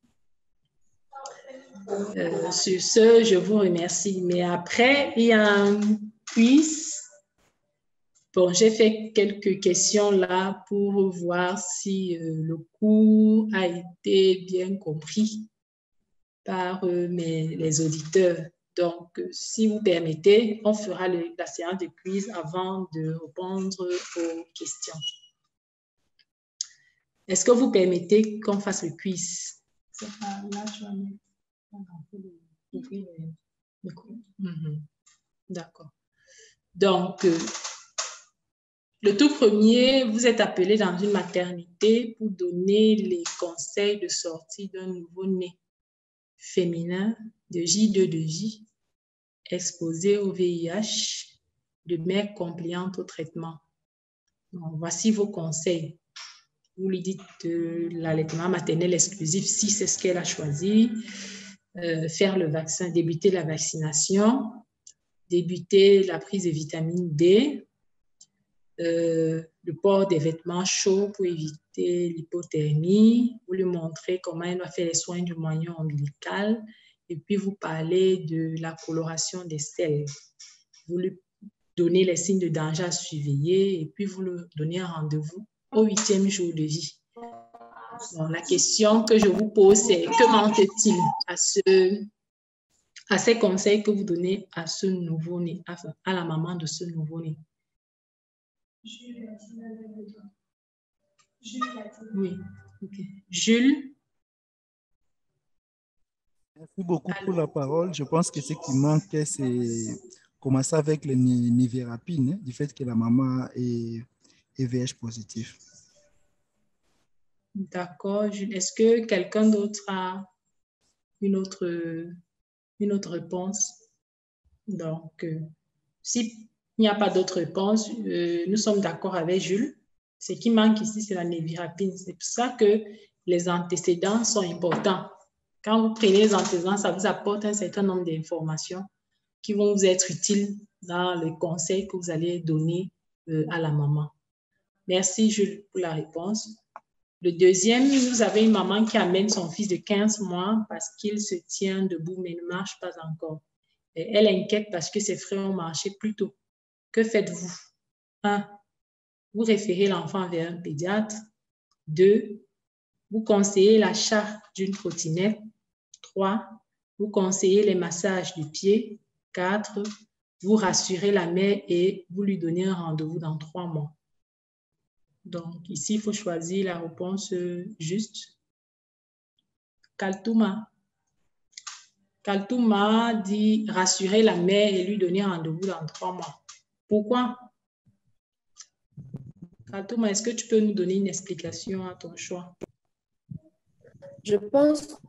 Sur ce, je vous remercie. Mais après, il y a un quiz. Bon, j'ai fait quelques questions là pour voir si le cours a été bien compris par les auditeurs. Donc, si vous permettez, on fera la séance de quiz avant de répondre aux questions. Est-ce que vous permettez qu'on fasse le quiz? Là, tu vas mettre le micro. D'accord. Donc, le tout premier, vous êtes appelé dans une maternité pour donner les conseils de sortie d'un nouveau-né féminin de J2 exposé au VIH, de mère compliante au traitement. Donc, voici vos conseils. Vous lui dites l'allaitement maternel exclusif si c'est ce qu'elle a choisi, faire le vaccin, débuter la vaccination, débuter la prise de vitamine D, le port des vêtements chauds pour éviter l'hypothermie, vous lui montrez comment elle doit faire les soins du moignon ombilical et puis vous parlez de la coloration des selles. Vous lui donnez les signes de danger à surveiller et puis vous lui donnez un rendez-vous au 8e jour de vie. Bon, la question que je vous pose, c'est que manque-t-il à ces conseils que vous donnez à ce nouveau-né, à la maman de ce nouveau-né? Oui, ok. Jules? Merci beaucoup pour la parole. Je pense que ce qui manque, c'est commencer avec les niverapine, du fait que la maman est VIH positif. D'accord, Jules. Est-ce que quelqu'un d'autre a une autre réponse? Donc, s'il n'y a pas d'autre réponse, nous sommes d'accord avec Jules. Ce qui manque ici, c'est la névirapine. C'est pour ça que les antécédents sont importants. Quand vous prenez les antécédents, ça vous apporte un certain nombre d'informations qui vont vous être utiles dans les conseils que vous allez donner à la maman. Merci, Jules, pour la réponse. Le deuxième, vous avez une maman qui amène son fils de 15 mois parce qu'il se tient debout mais ne marche pas encore. Et elle est inquiète parce que ses frères ont marché plus tôt. Que faites-vous? 1. Vous référez l'enfant vers un pédiatre. 2. Vous conseillez l'achat d'une trottinette. 3. Vous conseillez les massages du pied. 4. Vous rassurez la mère et vous lui donnez un rendez-vous dans 3 mois. Donc, ici, il faut choisir la réponse juste. Kaltouma. Kaltouma dit rassurer la mère et lui donner rendez-vous dans 3 mois. Pourquoi? Kaltouma, est-ce que tu peux nous donner une explication à ton choix? Je pense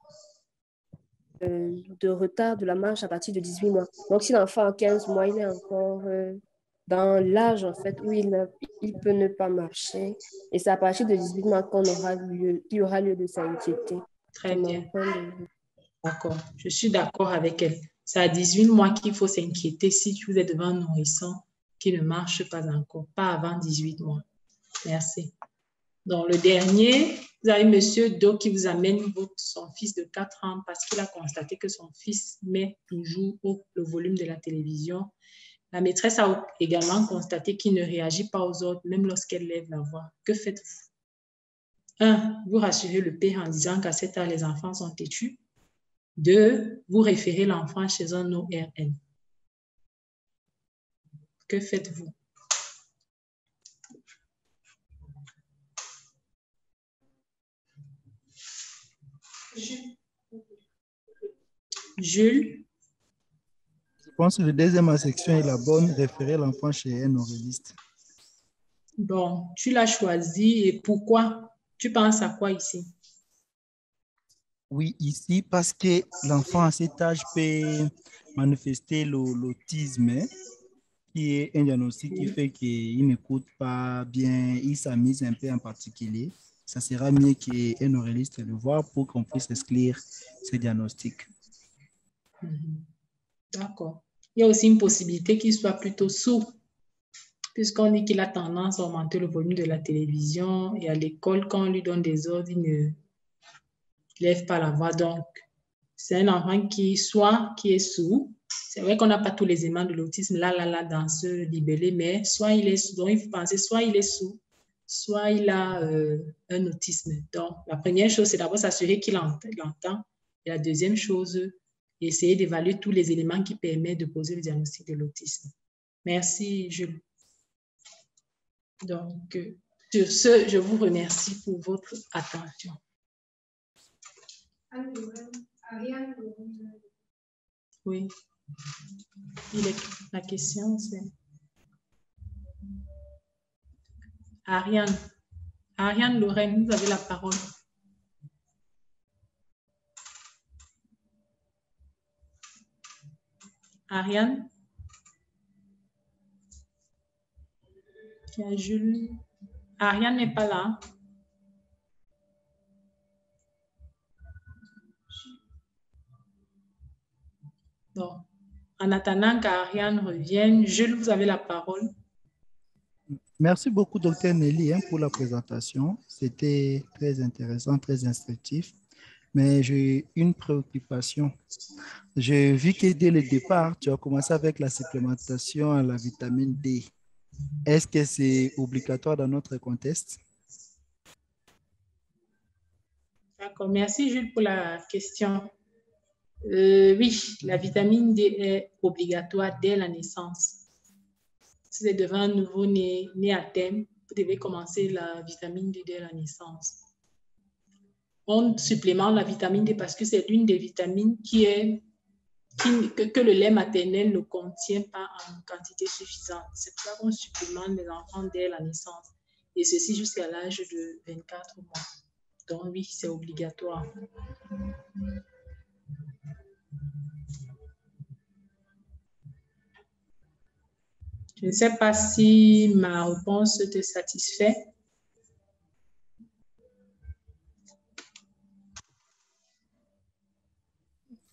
de retard de la marche à partir de 18 mois. Donc, si l'enfant a 15 mois, il est encore dans l'âge, en fait, où il peut ne pas marcher. Et c'est à partir de 18 mois qu'il y aura lieu de s'inquiéter. Très bien. D'accord. Je suis d'accord avec elle. C'est à 18 mois qu'il faut s'inquiéter si vous êtes devant un nourrisson qui ne marche pas encore, pas avant 18 mois. Merci. Donc, le dernier, vous avez Monsieur Do qui vous amène son fils de 4 ans parce qu'il a constaté que son fils met toujours le volume de la télévision. La maîtresse a également constaté qu'il ne réagit pas aux autres, même lorsqu'elle lève la voix. Que faites-vous? 1. Vous rassurez le père en disant qu'à cet âge, les enfants sont têtus. 2. Vous référez l'enfant chez un ORL. Que faites-vous? Jules? Je pense que la deuxième section est la bonne, référer l'enfant chez un oraliste. Bon, tu l'as choisi et pourquoi? Tu penses à quoi ici? Oui, ici, parce que l'enfant à cet âge peut manifester l'autisme, qui est un diagnostic qui fait qu'il n'écoute pas bien, il s'amuse un peu en particulier. Ça sera mieux qu'un oraliste le voit pour qu'on puisse exclure ce diagnostic. D'accord. Il y a aussi une possibilité qu'il soit plutôt sourd, puisqu'on dit qu'il a tendance à augmenter le volume de la télévision et à l'école, quand on lui donne des ordres, il ne lève pas la voix. Donc, c'est un enfant qui est sourd. C'est vrai qu'on n'a pas tous les éléments de l'autisme là dans ce libellé, mais soit il est sourd, donc il faut penser, soit il est sourd, soit il a un autisme. Donc, la première chose, c'est d'abord s'assurer qu'il entend. Et la deuxième chose, essayer d'évaluer tous les éléments qui permettent de poser le diagnostic de l'autisme. Merci, Jules. Donc, sur ce, je vous remercie pour votre attention. Oui. La question, c'est Ariane. Ariane Lorraine, vous avez la parole. Ariane? Il y a Jules. Ariane n'est pas là. Bon. En attendant qu'Ariane revienne, Jules, vous avez la parole. Merci beaucoup, Dr. Nelly, pour la présentation. C'était très intéressant, très instructif. Mais j'ai une préoccupation. J'ai vu que dès le départ, tu as commencé avec la supplémentation à la vitamine D. Est-ce que c'est obligatoire dans notre contexte? D'accord, merci Jules pour la question. Oui, la vitamine D est obligatoire dès la naissance. Si vous êtes devant un nouveau-né, né à terme, vous devez commencer la vitamine D dès la naissance. On supplémente la vitamine D parce que c'est l'une des vitamines que le lait maternel ne contient pas en quantité suffisante. C'est pour ça qu'on supplémente les enfants dès la naissance. Et ceci jusqu'à l'âge de 24 mois. Donc oui, c'est obligatoire. Je ne sais pas si ma réponse te satisfait.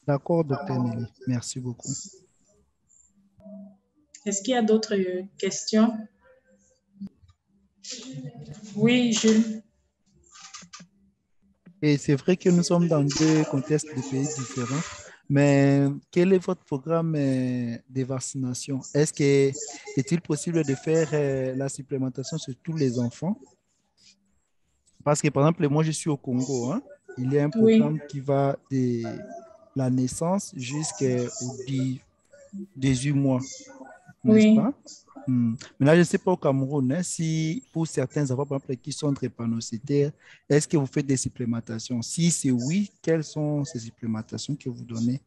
D'accord, Dr. Nelly. Merci beaucoup. Est-ce qu'il y a d'autres questions? Oui, Jules. Et c'est vrai que nous sommes dans deux contextes de pays différents, mais quel est votre programme de vaccination? Est-il possible de faire la supplémentation sur tous les enfants? Parce que, par exemple, moi, je suis au Congo, hein? Il y a un programme qui va de la naissance jusqu'au 18 mois, n'est-ce pas? Mais là, je ne sais pas au Cameroun, hein, si pour certains enfants, par exemple, qui sont drépanocytaires, est-ce que vous faites des supplémentations? Si c'est oui, quelles sont ces supplémentations que vous donnez?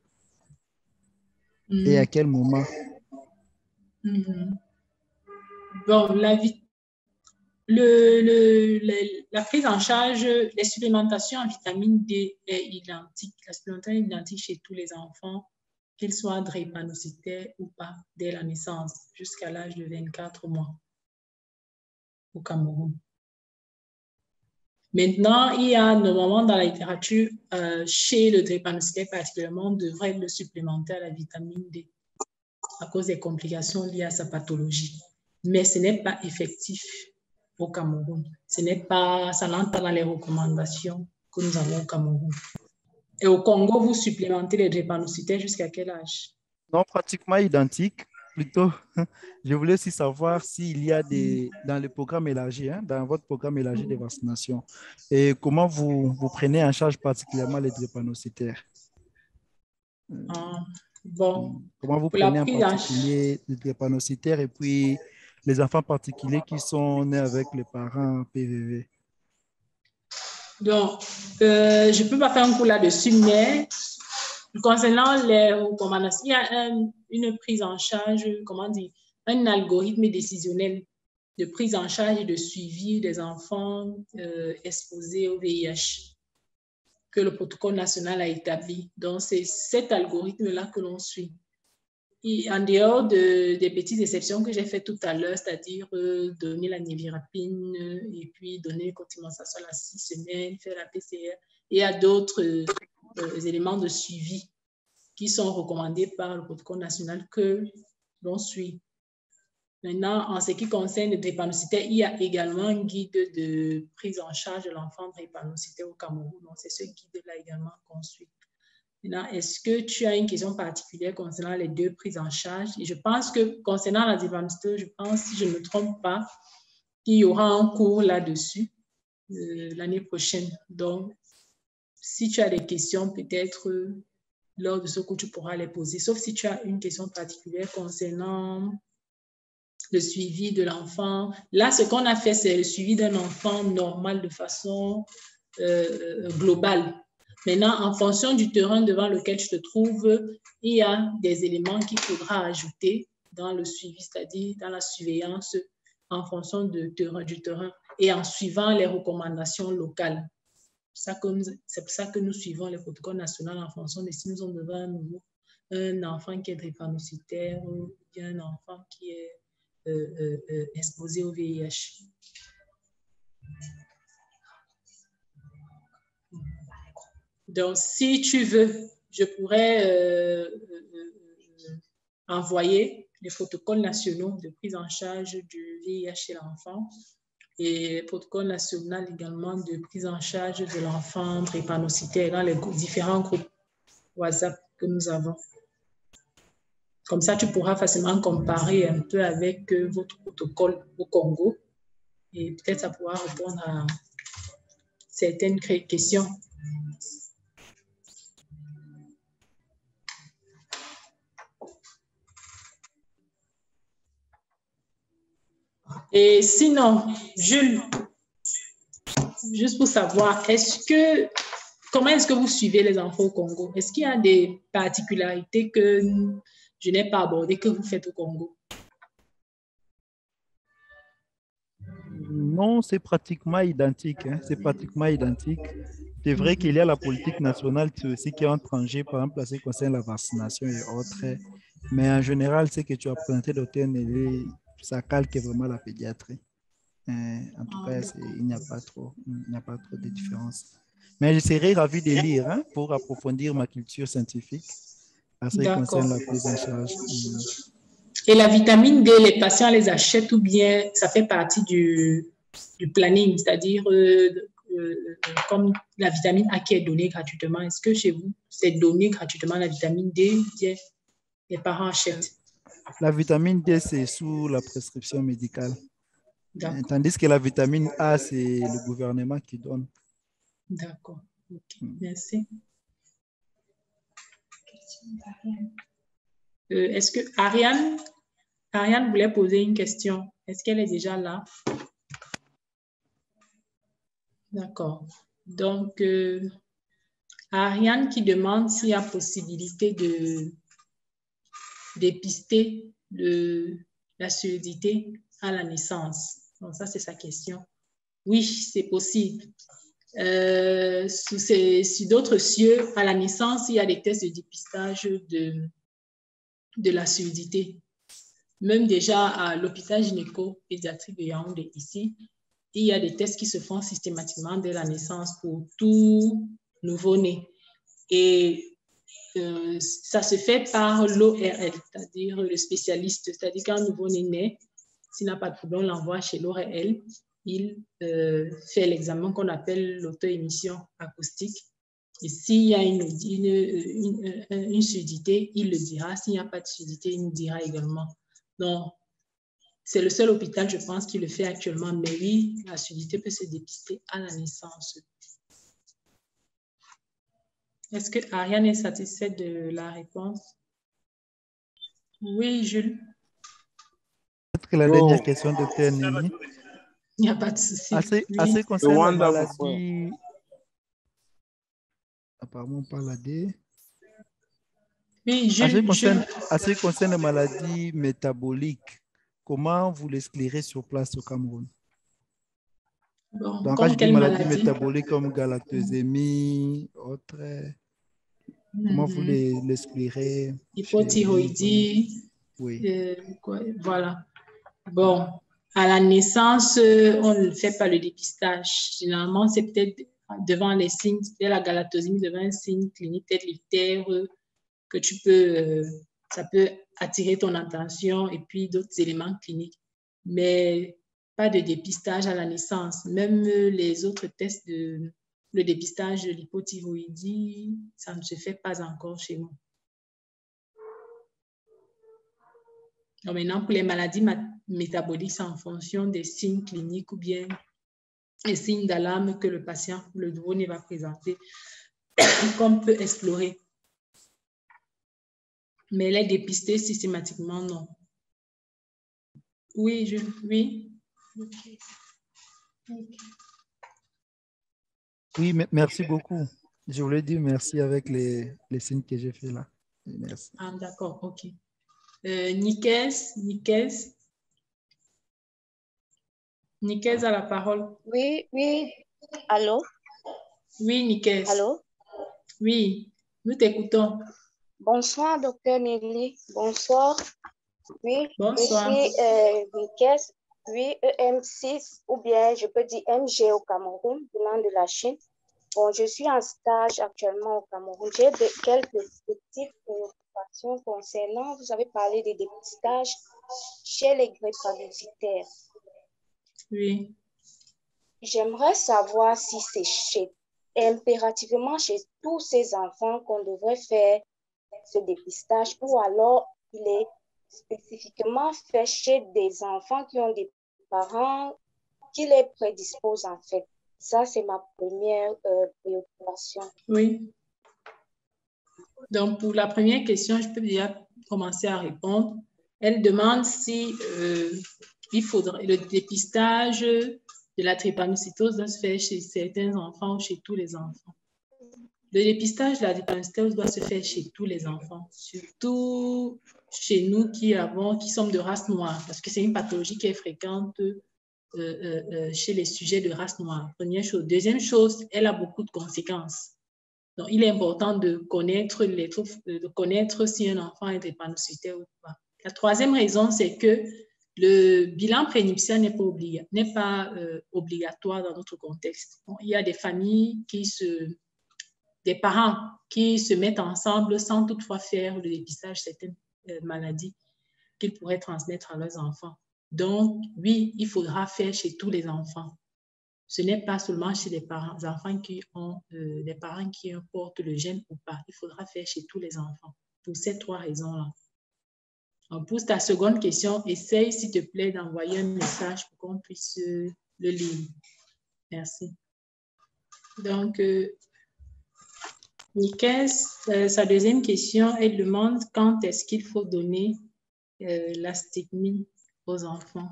Et à quel moment? Bon, la prise en charge, les supplémentations en vitamine D est identique. La supplémentation est identique chez tous les enfants, qu'ils soient drépanocytaires ou pas, dès la naissance, jusqu'à l'âge de 24 mois au Cameroun. Maintenant, il y a normalement dans la littérature, chez le drépanocytaire particulièrement, on devrait le supplémenter à la vitamine D à cause des complications liées à sa pathologie. Mais ce n'est pas effectif au Cameroun. Ça n'entre pas dans les recommandations que nous avons au Cameroun. Et au Congo, vous supplémentez les drépanocytaires jusqu'à quel âge? Non, pratiquement identique. Plutôt, je voulais aussi savoir s'il y a dans le programme élargi, hein, dans votre programme élargi de vaccination, et comment vous prenez en charge particulièrement les drépanocytaires. Bon, comment vous prenez en particulier les drépanocytaires et puis les enfants particuliers qui sont nés avec les parents PVV? Donc, je ne peux pas faire un coup là-dessus, mais concernant les recommandations, il y a une prise en charge, comment dire, un algorithme décisionnel de prise en charge et de suivi des enfants exposés au VIH que le protocole national a établi. Donc, c'est cet algorithme-là que l'on suit. Et en dehors des petites exceptions que j'ai faites tout à l'heure, c'est-à-dire donner la névirapine et puis donner une complémentation à 6 semaines, faire la PCR, il y a d'autres éléments de suivi qui sont recommandés par le protocole national que l'on suit. Maintenant, en ce qui concerne les drépanocytaires, il y a également un guide de prise en charge de l'enfant drépanocytaire au Cameroun. Donc, c'est ce guide-là également qu'on suit. Maintenant, est-ce que tu as une question particulière concernant les deux prises en charge? Et je pense que concernant la drépanocytose, je pense, si je ne me trompe pas, qu'il y aura un cours là-dessus l'année prochaine. Donc, si tu as des questions, peut-être lors de ce cours, tu pourras les poser. Sauf si tu as une question particulière concernant le suivi de l'enfant. Là, ce qu'on a fait, c'est le suivi d'un enfant normal de façon globale. Maintenant, en fonction du terrain devant lequel tu te trouves, il y a des éléments qu'il faudra ajouter dans le suivi, c'est-à-dire dans la surveillance en fonction du terrain et en suivant les recommandations locales. C'est pour ça que nous suivons les protocoles nationaux en fonction de si nous sommes devant un enfant qui est drépanocytaire ou bien un enfant qui est exposé au VIH. Donc, si tu veux, je pourrais envoyer les protocoles nationaux de prise en charge du VIH chez l'enfant et le protocole national également de prise en charge de l'enfant drépanocytaire dans les différents groupes WhatsApp que nous avons. Comme ça, tu pourras facilement comparer un peu avec votre protocole au Congo et peut-être ça pourra répondre à certaines questions. Et sinon, Jules, juste pour savoir, comment est-ce que vous suivez les enfants au Congo? Est-ce qu'il y a des particularités que je n'ai pas abordées que vous faites au Congo? Non, c'est pratiquement identique. Hein. C'est pratiquement identique. C'est vrai qu'il y a la politique nationale aussi qui entre en jeu, par exemple, ce qui concerne la vaccination et autres. Mais en général, ce que tu as présenté, docteur Nelly, ça calque vraiment la pédiatrie. En tout cas, il n'y a pas trop de différence. Mais je serais ravi de lire hein, pour approfondir ma culture scientifique à ce qui concerne la prise en charge. Et la vitamine D, les patients les achètent ou bien ça fait partie du planning, c'est-à-dire comme la vitamine A qui est donnée gratuitement, est-ce que chez vous, c'est donné gratuitement la vitamine D ou bien les parents achètent? La vitamine D, c'est sous la prescription médicale. Tandis que la vitamine A, c'est le gouvernement qui donne. D'accord. Ok, merci. Est-ce que Ariane voulait poser une question? Est-ce qu'elle est déjà là? D'accord. Donc, Ariane qui demande s'il y a possibilité de dépister la surdité à la naissance. Donc, ça, c'est sa question. Oui, c'est possible. Sur d'autres cieux, à la naissance, il y a des tests de dépistage de la surdité. Même déjà à l'hôpital gynéco-pédiatrique de Yaoundé ici, il y a des tests qui se font systématiquement dès la naissance pour tout nouveau-né. Et ça se fait par l'ORL, c'est-à-dire le spécialiste, c'est-à-dire qu'un nouveau-né naît, s'il n'a pas de problème, on l'envoie chez l'ORL, il fait l'examen qu'on appelle l'auto-émission acoustique. Et s'il y a une surdité, il le dira. S'il n'y a pas de surdité, il nous dira également. Donc, c'est le seul hôpital, je pense, qui le fait actuellement. Mais oui, la surdité peut se dépister à la naissance. Est-ce que Ariane est satisfaite de la réponse? Oui, Jules. Peut-être que la dernière question de Nelly. Il n'y a pas de souci. Assez concernant la maladie. Apparemment, on parle D. Oui, Jules. Ce qui concerne les maladies métaboliques, comment vous l'exclurez sur place au Cameroun? Bon, donc, quand je dis maladies métaboliques comme galactosémie, autres, comment vous l'exclurez? Hypothyroïdie. Oui. Voilà. Bon, à la naissance, on ne fait pas le dépistage. Généralement, c'est peut-être devant les signes, dès la galactosémie, devant un signe clinique, peut-être l'ictère, que tu peux, ça peut attirer ton attention et puis d'autres éléments cliniques. Mais pas de dépistage à la naissance. Même les autres tests le dépistage de l'hypothyroïdie, ça ne se fait pas encore chez nous. Donc maintenant, pour les maladies métaboliques, c'est en fonction des signes cliniques ou bien les signes d'alarme que le patient, le nouveau-né va présenter, qu'on peut explorer. Mais les dépister systématiquement, non. Oui, oui. Okay. Okay. Oui, merci beaucoup. Je voulais dire merci avec les signes que j'ai fait là. Merci. Ah, d'accord, ok. Nikes a la parole. Oui, oui. Allô? Oui, Nikes. Allô? Oui, nous t'écoutons. Bonsoir, docteur Nelly. Bonsoir. Oui, bonsoir. Je suis Nikes, oui, EM6, ou bien je peux dire MG au Cameroun, venant de la Chine. Bon, je suis en stage actuellement au Cameroun. J'ai quelques petites préoccupations concernant, vous avez parlé des dépistages chez les drépanocytaires. Oui. J'aimerais savoir si c'est impérativement chez tous ces enfants qu'on devrait faire ce dépistage ou alors il est spécifiquement fait chez des enfants qui ont des parents qui les prédisposent en fait. Ça, c'est ma première préoccupation. Oui. Donc, pour la première question, je peux déjà commencer à répondre. Elle demande si il faudrait le dépistage de la drépanocytose doit se faire chez certains enfants ou chez tous les enfants. Le dépistage de la drépanocytose doit se faire chez tous les enfants, surtout chez nous qui sommes de race noire, parce que c'est une pathologie qui est fréquente chez les sujets de race noire. Première chose. Deuxième chose, elle a beaucoup de conséquences. Donc, il est important de connaître si un enfant est drépanocytaire ou pas. La troisième raison, c'est que le bilan prénuptial n'est pas obligatoire dans notre contexte. Bon, il y a des familles des parents qui se mettent ensemble sans toutefois faire le dépistage de certaines maladies qu'ils pourraient transmettre à leurs enfants. Donc, oui, il faudra faire chez tous les enfants. Ce n'est pas seulement chez les enfants qui ont des parents qui portent le gène ou pas. Il faudra faire chez tous les enfants pour ces trois raisons-là. Pour ta seconde question, essaye s'il te plaît d'envoyer un message pour qu'on puisse le lire. Merci. Donc, Nikes, sa deuxième question, elle demande quand est-ce qu'il faut donner l'astigmine aux enfants.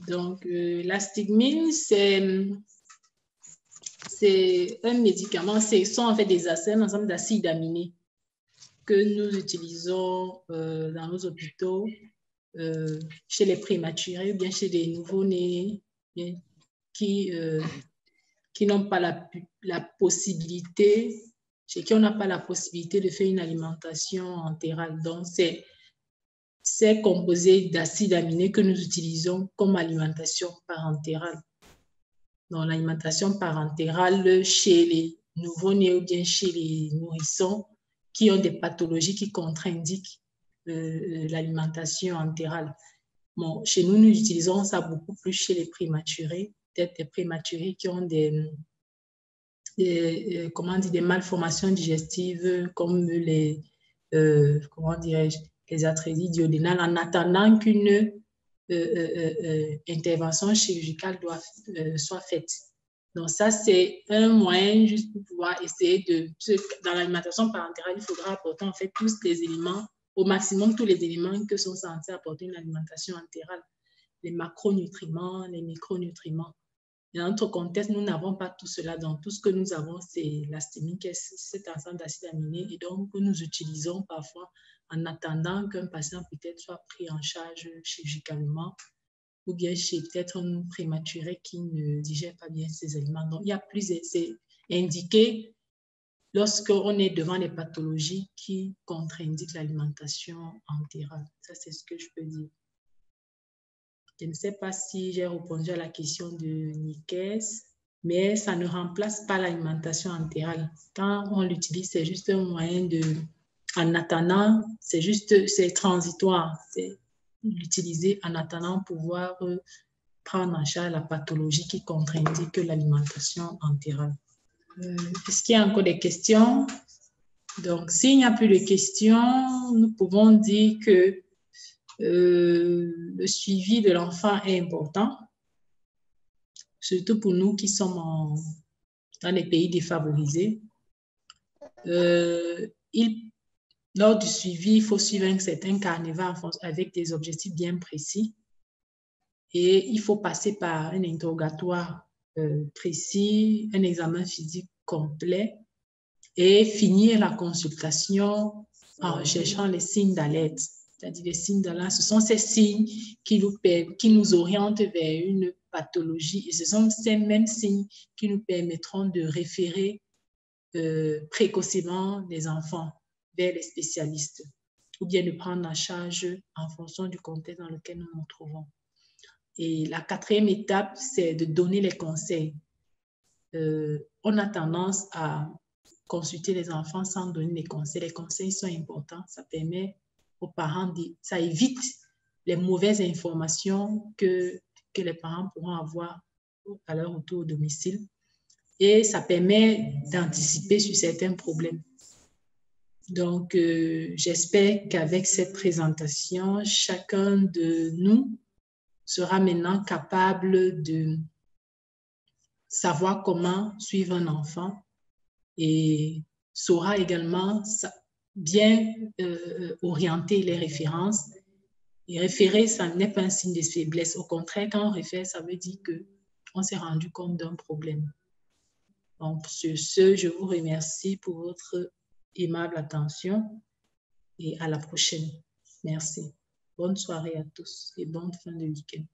Donc, l'astigmine, c'est un médicament, ce sont en fait un ensemble d'acides aminés que nous utilisons dans nos hôpitaux, chez les prématurés ou bien chez les nouveau-nés qui n'ont pas la possibilité, chez qui on n'a pas la possibilité de faire une alimentation entérale. Donc, c'est composé d'acides aminés que nous utilisons comme alimentation parentérale. Donc, l'alimentation parentérale chez les nouveau-nés ou bien chez les nourrissons qui ont des pathologies qui contre-indiquent l'alimentation entérale. Bon, chez nous, nous utilisons ça beaucoup plus chez les prématurés, peut-être des prématurés qui ont des malformations digestives comme les arthrésies duodénales, en attendant qu'une intervention chirurgicale soit faite. Donc ça, c'est un moyen juste pour pouvoir essayer dans l'alimentation parentérale, il faudra apporter en fait tous les éléments, au maximum tous les éléments que sont censés apporter une alimentation entérale. Les macronutriments, les micronutriments. Dans notre contexte, nous n'avons pas tout cela. Donc, tout ce que nous avons, c'est l'astigmine, qui est cet ensemble d'acides aminés, et donc que nous utilisons parfois en attendant qu'un patient peut-être soit pris en charge chirurgicalement ou bien chez peut-être un prématuré qui ne digère pas bien ces aliments. Donc, il y a c'est indiqué lorsqu'on est devant les pathologies qui contre-indiquent l'alimentation entérale. Ça, c'est ce que je peux dire. Je ne sais pas si j'ai répondu à la question de Nikes, mais ça ne remplace pas l'alimentation entérale. Quand on l'utilise, c'est juste un moyen en attendant, c'est transitoire. C'est l'utiliser en attendant pouvoir prendre en charge la pathologie qui contre-indique l'alimentation entérale. Est-ce qu'il y a encore des questions? Donc, s'il n'y a plus de questions, nous pouvons dire que le suivi de l'enfant est important, surtout pour nous qui sommes dans les pays défavorisés. Lors du suivi, il faut suivre un certain carnet avec des objectifs bien précis et il faut passer par un interrogatoire précis, un examen physique complet et finir la consultation en recherchant les signes d'alerte. C'est-à-dire les signes d'alerte, ce sont ces signes qui nous orientent vers une pathologie et ce sont ces mêmes signes qui nous permettront de référer précocement les enfants vers les spécialistes ou bien de prendre en charge en fonction du contexte dans lequel nous nous trouvons. Et la quatrième étape, c'est de donner les conseils. On a tendance à consulter les enfants sans donner les conseils. Les conseils sont importants. Ça permet aux parents, ça évite les mauvaises informations que les parents pourront avoir à leur retour au domicile. Et ça permet d'anticiper sur certains problèmes. Donc, j'espère qu'avec cette présentation, chacun de nous sera maintenant capable de savoir comment suivre un enfant et saura également bien orienter les références. Et référer, ça n'est pas un signe de faiblesse. Au contraire, quand on réfère, ça veut dire qu'on s'est rendu compte d'un problème. Donc, sur ce, je vous remercie pour votre aimable attention et à la prochaine. Merci. Bonne soirée à tous et bonne fin de week-end.